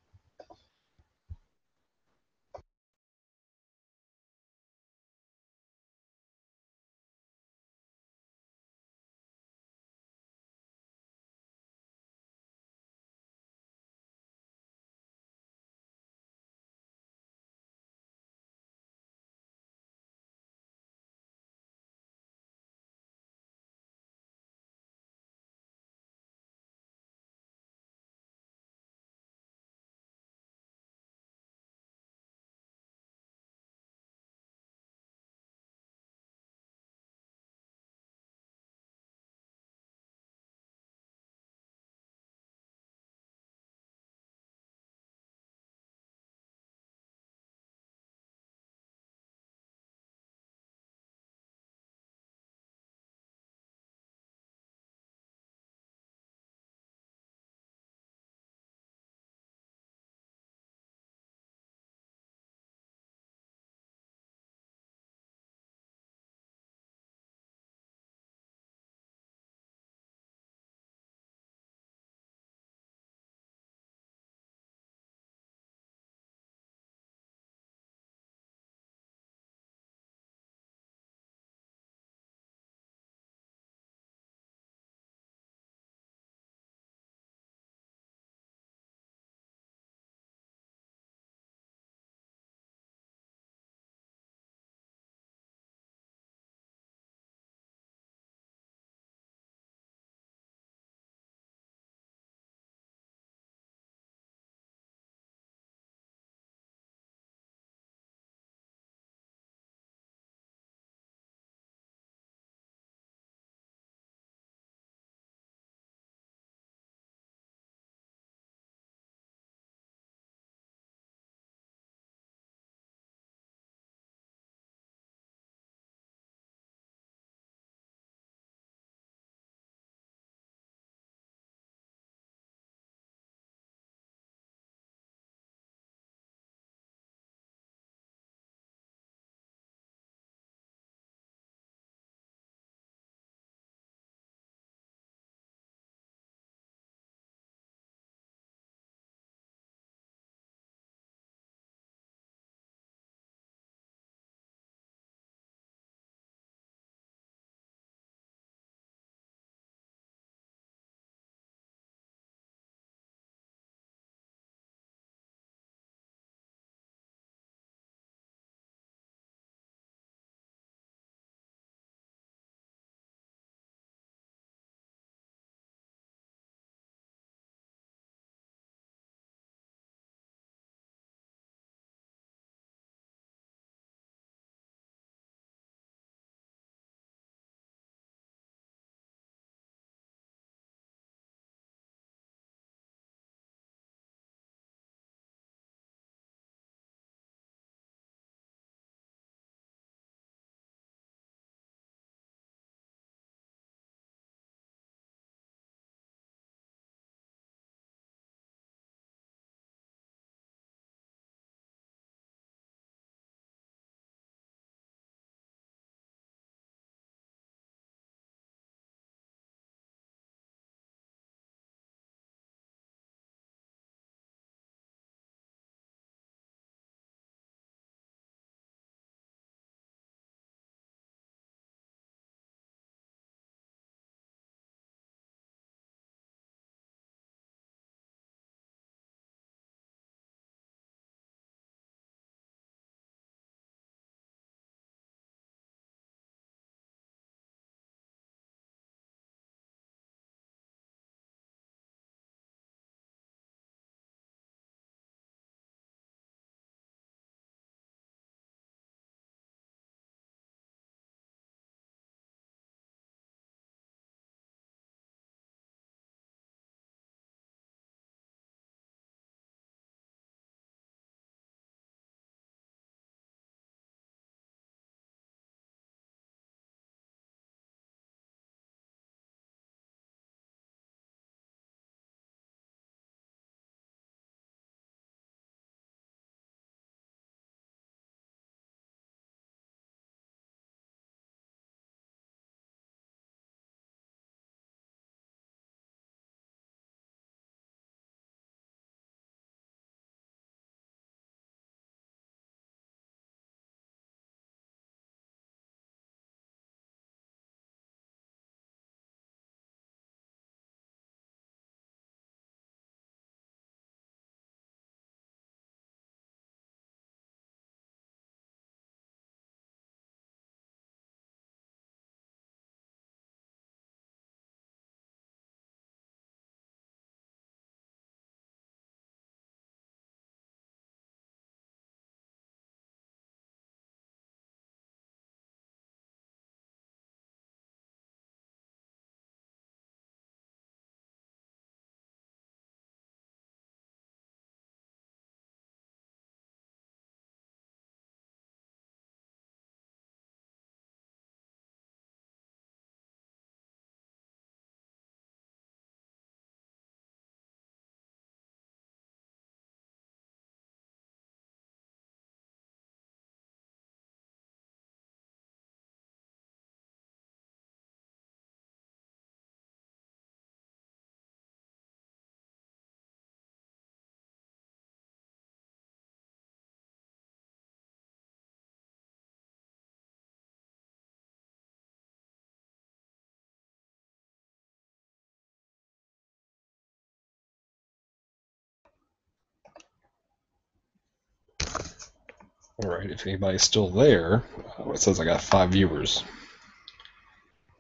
Alright, if anybody's still there, it says I got 5 viewers.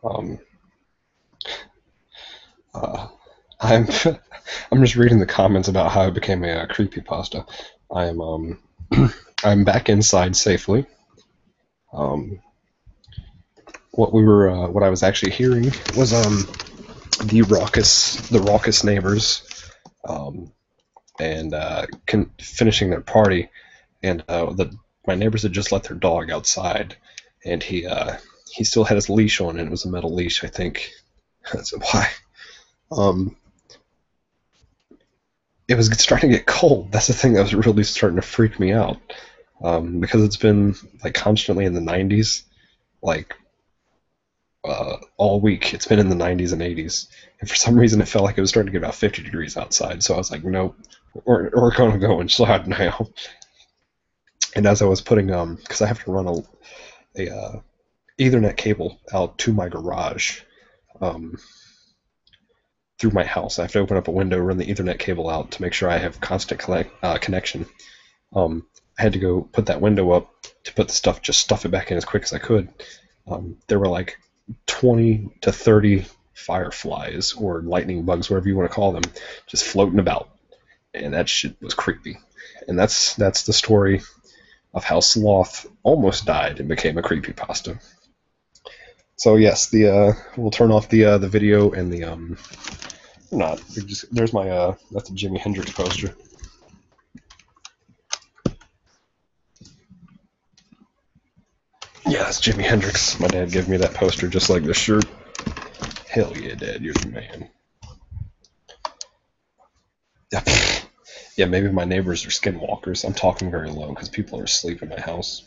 Um, uh, I'm I'm just reading the comments about how I became a creepypasta. I'm I'm back inside safely. Um, what I was actually hearing was the raucous neighbors, um, and finishing their party, and my neighbors had just let their dog outside, and he still had his leash on, and it was a metal leash, I think. That's why. Um, it was starting to get cold. That's the thing that was really starting to freak me out, because it's been like constantly in the 90s, like all week. It's been in the 90s and 80s, and for some reason it felt like it was starting to get about 50 degrees outside. So I was like, nope, we're going to go inside now. And as I was putting because I have to run a Ethernet cable out to my garage, um, through my house. I have to open up a window, run the Ethernet cable out to make sure I have constant connection. I had to go put that window up to put the stuff, just stuff it back in as quick as I could. There were like 20 to 30 fireflies or lightning bugs, whatever you want to call them, just floating about, and that shit was creepy. And that's the story of how Sloth almost died and became a creepypasta. So yes, we'll turn off the video and the not just, there's my that's a Jimi Hendrix poster. Yeah, that's Jimi Hendrix. My dad gave me that poster just like this shirt. Hell yeah, Dad, you're the man. Yeah, maybe my neighbors are skinwalkers. I'm talking very low because people are asleep in my house.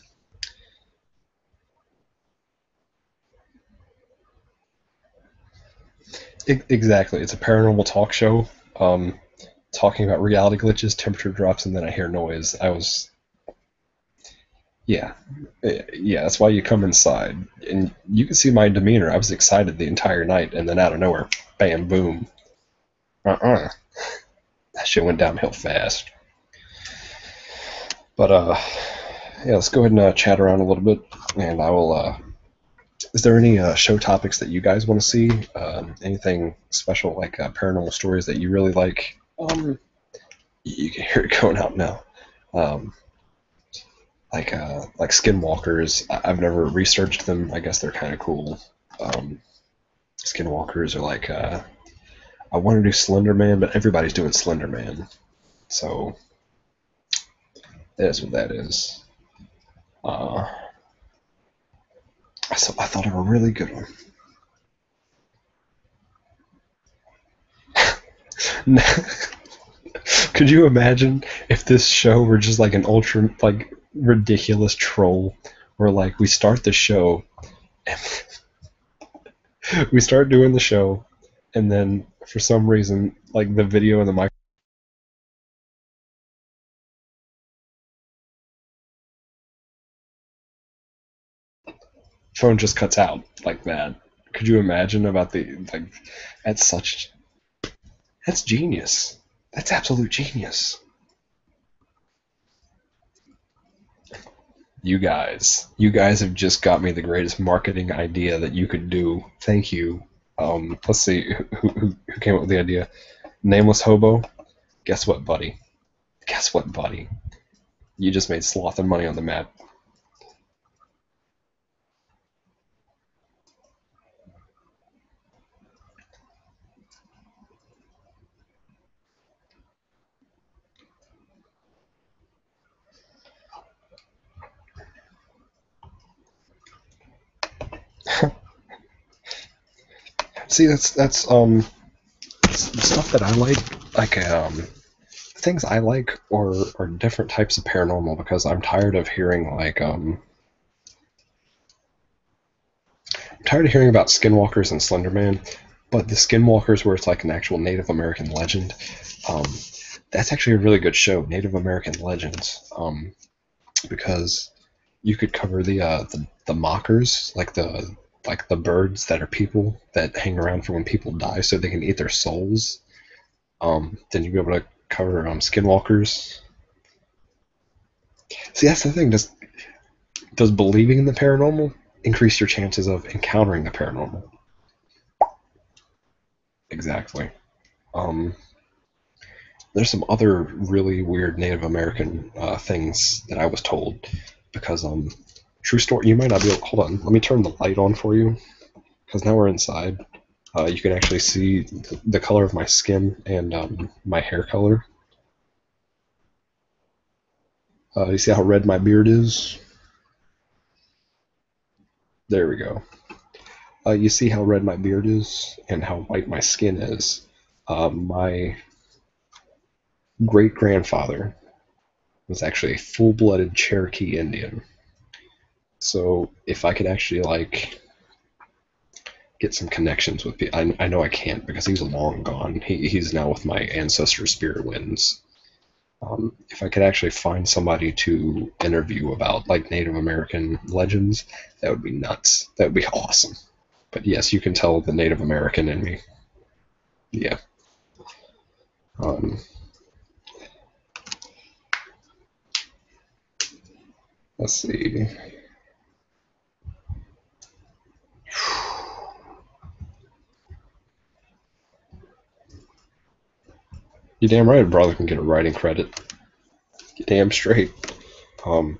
Exactly. It's a paranormal talk show, talking about reality glitches, temperature drops, and then I hear noise. Yeah, yeah. That's why you come inside, and you can see my demeanor. I was excited the entire night, and then out of nowhere, bam, boom. That shit went downhill fast. But yeah, let's go ahead and chat around a little bit, and I will. Is there any show topics that you guys want to see? Anything special, like paranormal stories that you really like? You can hear it going out now. Um, like skinwalkers. I've never researched them. I guess they're kind of cool. Um, Skinwalkers are like I want to do Slender Man, but everybody's doing Slender Man, so that is what that is. Uh, I thought of a really good one. Could you imagine if this show were just like an ultra like ridiculous troll, where like we start the show and we start doing the show, and then for some reason like the video and the microphone just cuts out like that? Could you imagine about the like? That's such that's genius. That's absolute genius. You guys have just got me the greatest marketing idea that you could do. Thank you. Let's see who came up with the idea. Nameless Hobo. Guess what, buddy? Guess what, buddy? You just made Sloth and money on the map. See, that's the stuff that I like things I like are different types of paranormal, because I'm tired of hearing I'm tired of hearing about skinwalkers and Slenderman, but the skinwalkers where it's like an actual Native American legend. Um, that's actually a really good show, Native American Legends, because you could cover the mockers, like the birds that are people that hang around for when people die, so they can eat their souls. Then you'd be able to cover skinwalkers. See, that's the thing. Does believing in the paranormal increase your chances of encountering the paranormal? Exactly. Um, there's some other really weird Native American things that I was told because true story. You might not be able. Hold on. Let me turn the light on for you because now we're inside. You can actually see the color of my skin and my hair color. You see how red my beard is? There we go. You see how red my beard is and how white my skin is. My great grandfather was actually a full-blooded Cherokee Indian. So if I could actually like get some connections with people, I know I can't because he's long gone. He's now with my ancestor spirit winds. If I could actually find somebody to interview about like Native American legends, that would be nuts. That would be awesome. But yes, you can tell the Native American in me. Yeah. Um, let's see. You damn right a brother can get a writing credit. You damn straight. Um,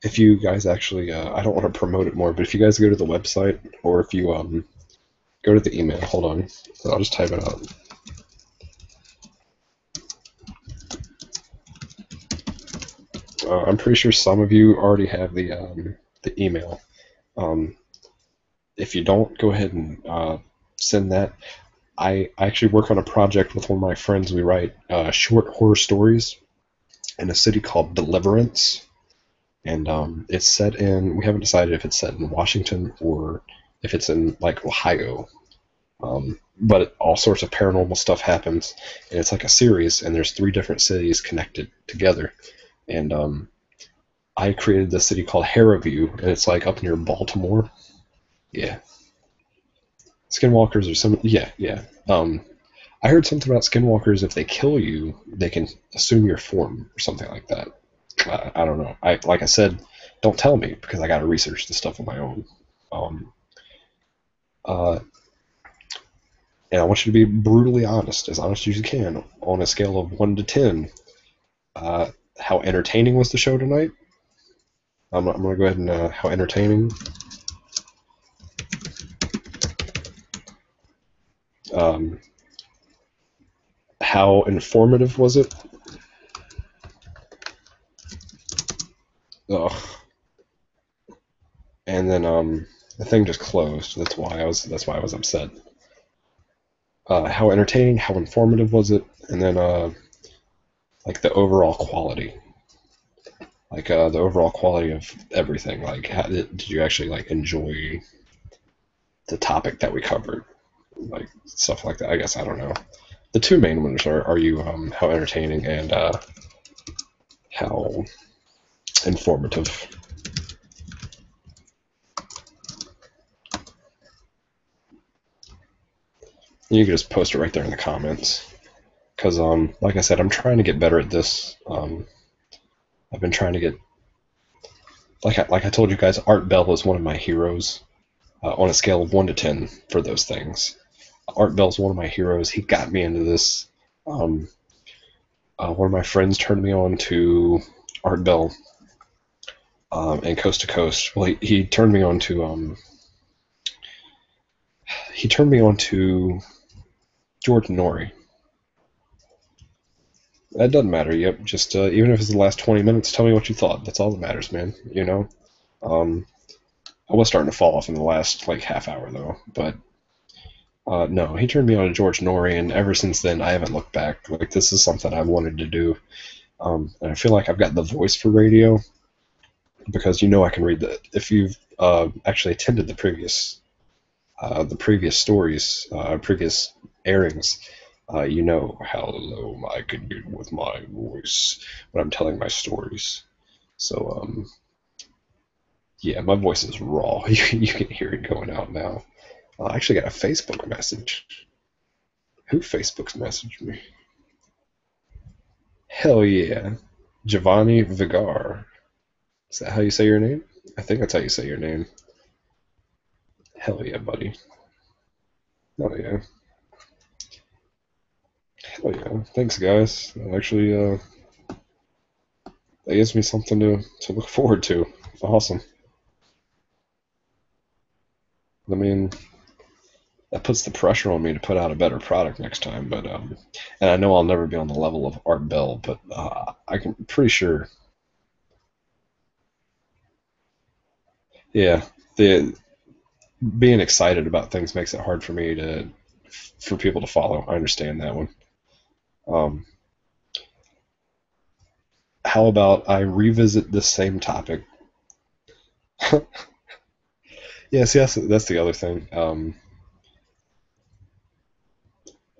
if you guys actually, I don't want to promote it more, but if you guys go to the website or if you go to the email, hold on, I'll just type it out. I'm pretty sure some of you already have the email. Um, if you don't, go ahead and send that. I actually work on a project with one of my friends. We write short horror stories in a city called Deliverance, and it's set in. We haven't decided if it's set in Washington or if it's in like Ohio. But all sorts of paranormal stuff happens, and it's like a series, and there's 3 different cities connected together. And I created this city called Harrowview, and it's like up near Baltimore. Yeah, skinwalkers are some. Yeah, yeah. I heard something about skinwalkers. If they kill you, they can assume your form or something like that. I don't know. Like I said, don't tell me because I got to research this stuff on my own. Um, uh, and I want you to be brutally honest as you can, on a scale of 1 to 10. How entertaining was the show tonight? I'm going to go ahead and how entertaining. Um, how informative was it? Ugh. And then the thing just closed. That's why I was upset. How entertaining, how informative was it? And then like the overall quality. Like the overall quality of everything. Like how, did you actually like enjoy the topic that we covered? Like stuff like that. I guess I don't know. The 2 main ones are you how entertaining and how informative. You can just post it right there in the comments. Because, like I said, I'm trying to get better at this. I've been trying to get, like I told you guys, Art Bell is one of my heroes on a scale of 1 to 10 for those things. Art Bell's one of my heroes. He got me into this. One of my friends turned me on to Art Bell and Coast to Coast. Well, he turned me on to George Norrie. That doesn't matter. Yep. Just even if it's the last 20 minutes, tell me what you thought. That's all that matters, man. You know. I was starting to fall off in the last like half hour though, but no, he turned me on to George Norrie, and ever since then I haven't looked back. Like this is something I wanted to do, and I feel like I've got the voice for radio because I can read the. If you've actually attended the previous stories, previous airings, you know how low I can get with my voice when I'm telling my stories. So, yeah, my voice is raw. You can hear it going out now. I actually got a Facebook message. Who Facebook's messaged me? Hell yeah. Giovanni Vigar. Is that how you say your name? I think that's how you say your name. Hell yeah, buddy. Hell yeah. Hell yeah. Thanks, guys. Actually, that gives me something to look forward to. Awesome. I mean, that puts the pressure on me to put out a better product next time. But and I know I'll never be on the level of Art Bell, but I can pretty sure. Yeah, the being excited about things makes it hard for me to for people to follow. I understand that one. Um, how about I revisit this same topic? Yeah, see, that's the other thing.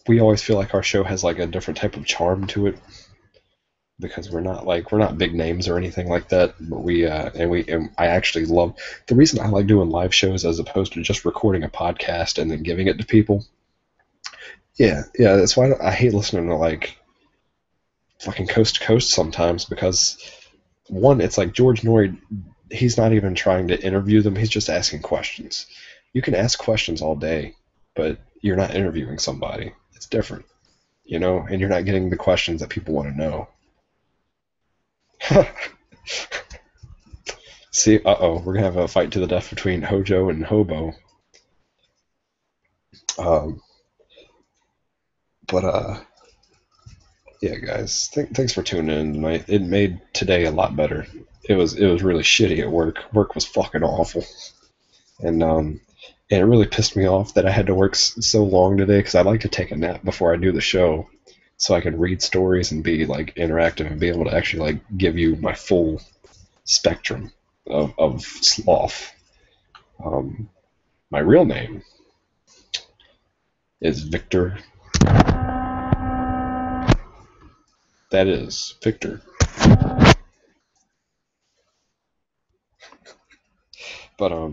We always feel like our show has like a different type of charm to it because we're not big names or anything like that. But and I actually love the reason I like doing live shows as opposed to just recording a podcast and then giving it to people. Yeah, yeah, that's why I hate listening to like fucking coast to coast sometimes because one, it's like George Norrie, he's not even trying to interview them, he's just asking questions. You can ask questions all day, but you're not interviewing somebody. It's different, you know, and you're not getting the questions that people want to know. See, we're gonna have a fight to the death between Hojo and Hobo. Um, but yeah, guys, thanks for tuning in tonight. It made today a lot better. It was really shitty at work. Work was fucking awful, and and it really pissed me off that I had to work so long today because I like to take a nap before I do the show, so I can read stories and be like interactive and be able to actually like give you my full spectrum of sloth. Um, my real name is Victor. That is Victor. But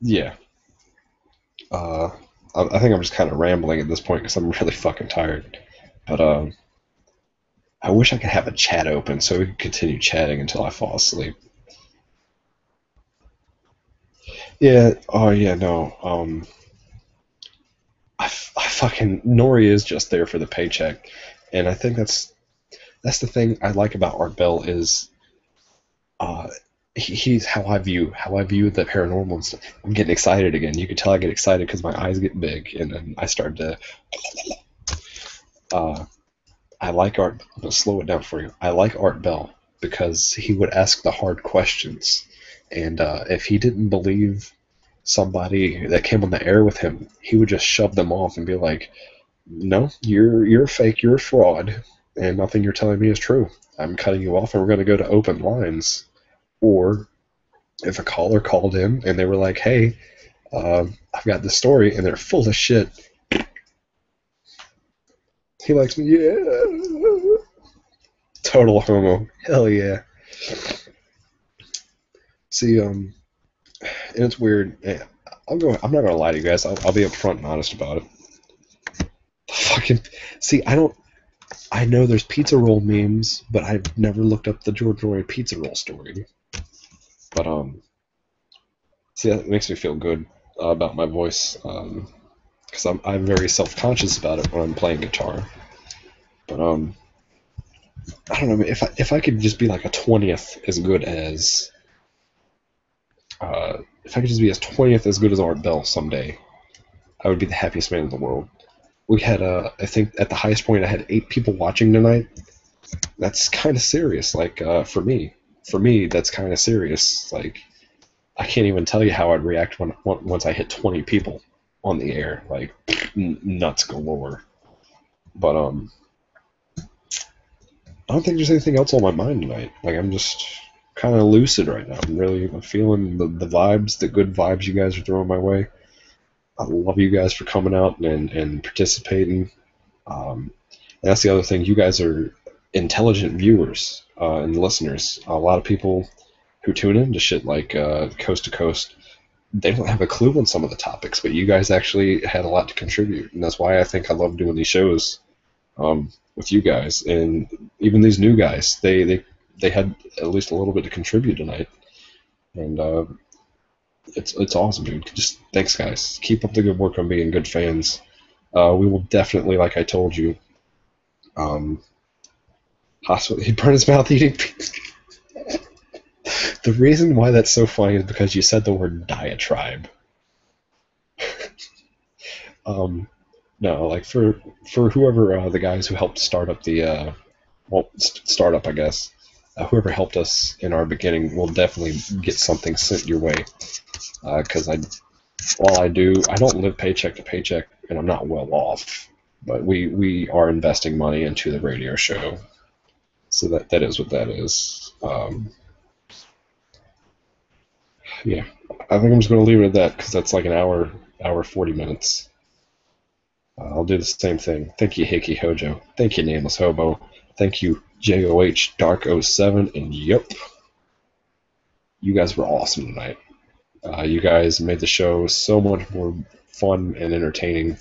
yeah. Uh, I think I'm just kind of rambling at this point because I'm really fucking tired. But I wish I could have a chat open so we could continue chatting until I fall asleep. Yeah. Oh yeah. No. I fucking Nori is just there for the paycheck, and I think that's the thing I like about Art Bell is uh he's how I view the paranormal and stuff. I'm getting excited again. You can tell I get excited because my eyes get big and then I start to. Uh, I like Art. I'm gonna slow it down for you. I like Art Bell because he would ask the hard questions, and if he didn't believe somebody that came on the air with him, he would just shove them off and be like, "No, you're fake. You're a fraud, and nothing you're telling me is true. I'm cutting you off, and we're gonna go to open lines." Or if a caller called in and they were like, "Hey, I've got this story," and they're full of shit. He likes me, yeah. Total homo. Hell yeah. See, and it's weird. I'm not gonna lie to you guys. I'll be upfront and honest about it. Fucking see, I know there's pizza roll memes, but I've never looked up the George Roy pizza roll story. But see, that makes me feel good about my voice, because I'm very self conscious about it when I'm playing guitar. But I don't know if I could just be like a 20th as good as if I could just be as 20th as good as Art Bell someday, I would be the happiest man in the world. We had I think at the highest point I had 8 people watching tonight. That's kind of serious. Like for me that's kind of serious. Like I can't even tell you how I'd react once I hit 20 people on the air. Like nuts galore. But I don't think there's anything else on my mind tonight. Like I'm just kind of lucid right now. I'm feeling the vibes, the good vibes you guys are throwing my way. I love you guys for coming out and participating. And that's the other thing. You guys are intelligent viewers and listeners. A lot of people who tune in to shit like Coast to Coast, they don't have a clue on some of the topics, but you guys actually had a lot to contribute, and that's why I think I love doing these shows. with you guys, and even these new guys. They had at least a little bit to contribute tonight, and it's awesome, dude. Just thanks, guys. Keep up the good work on being good fans. We will definitely, like I told you, hospital. He burned his mouth eating pizza. The reason why that's so funny is because you said the word diatribe. Um, no, like for whoever the guys who helped start up the startup, I guess. Whoever helped us in our beginning will definitely get something sent your way. Because while I don't live paycheck to paycheck, and I'm not well off, but we are investing money into the radio show, so that is what that is. Yeah, I think I'm just going to leave it at that because that's like an hour 40 minutes. I'll do the same thing. Thank you, Hickey Hojo. Thank you, Nameless Hobo. Thank you, JOH Dark 07. And yep, you guys were awesome tonight. You guys made the show so much more fun and entertaining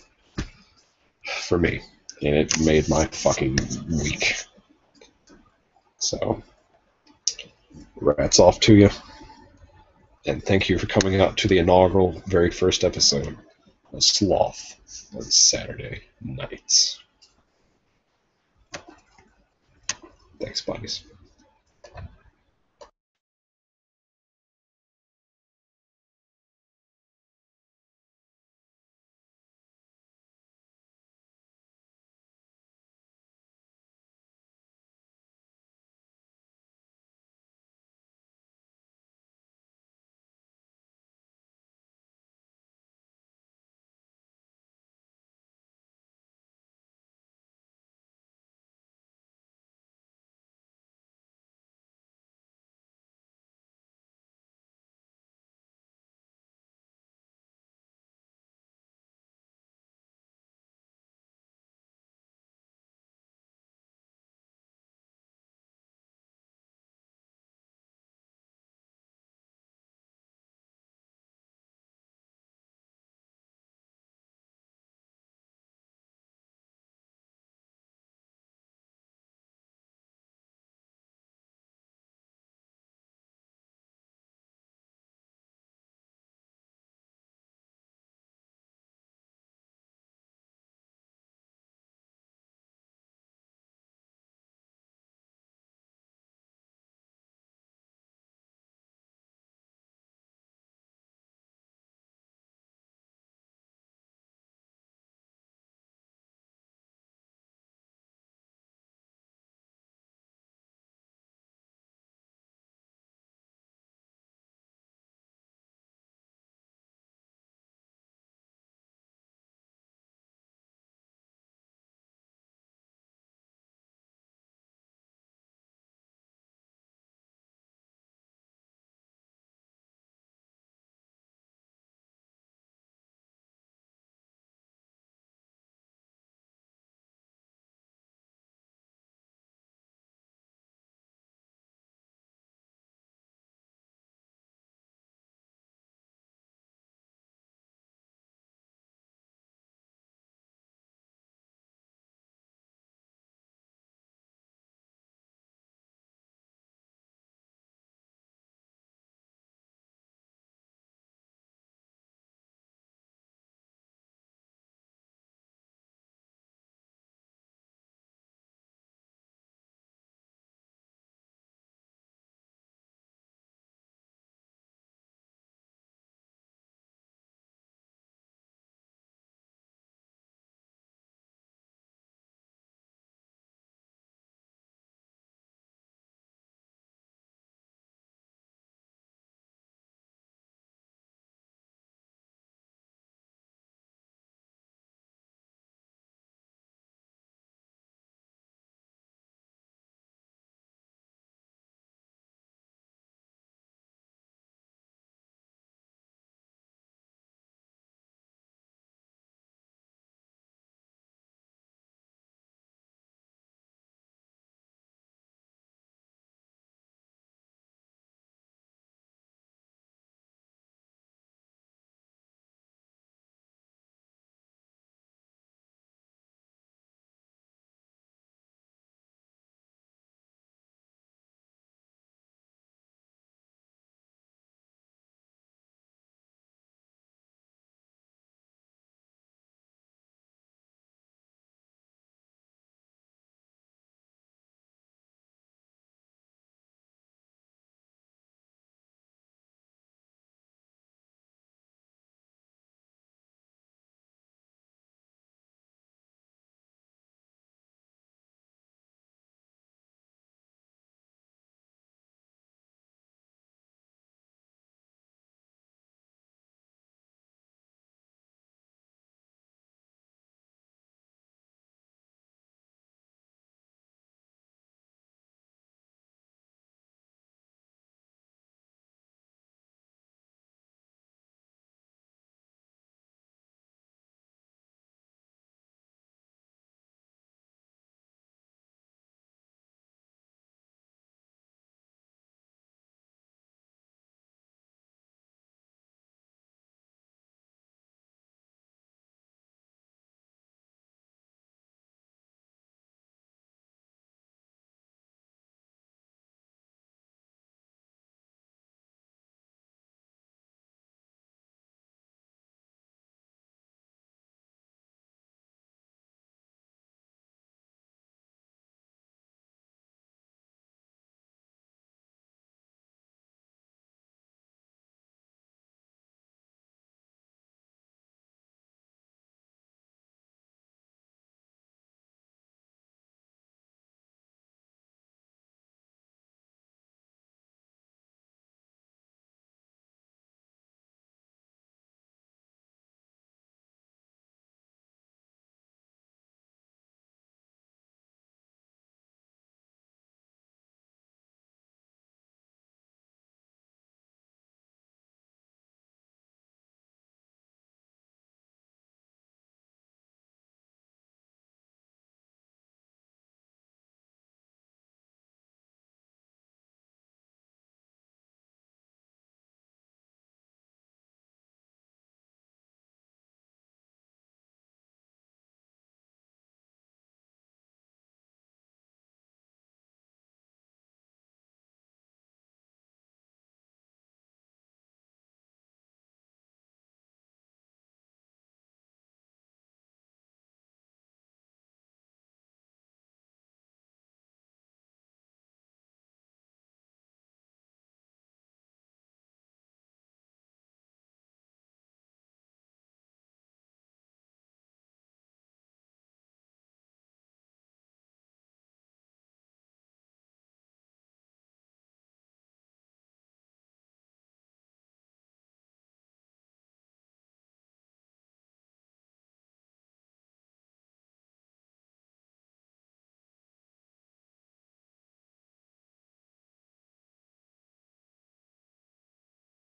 for me. And it made my fucking week. So, rats off to you. And thank you for coming out to the inaugural very first episode of Sloth on Saturday nights. Thanks, buddies.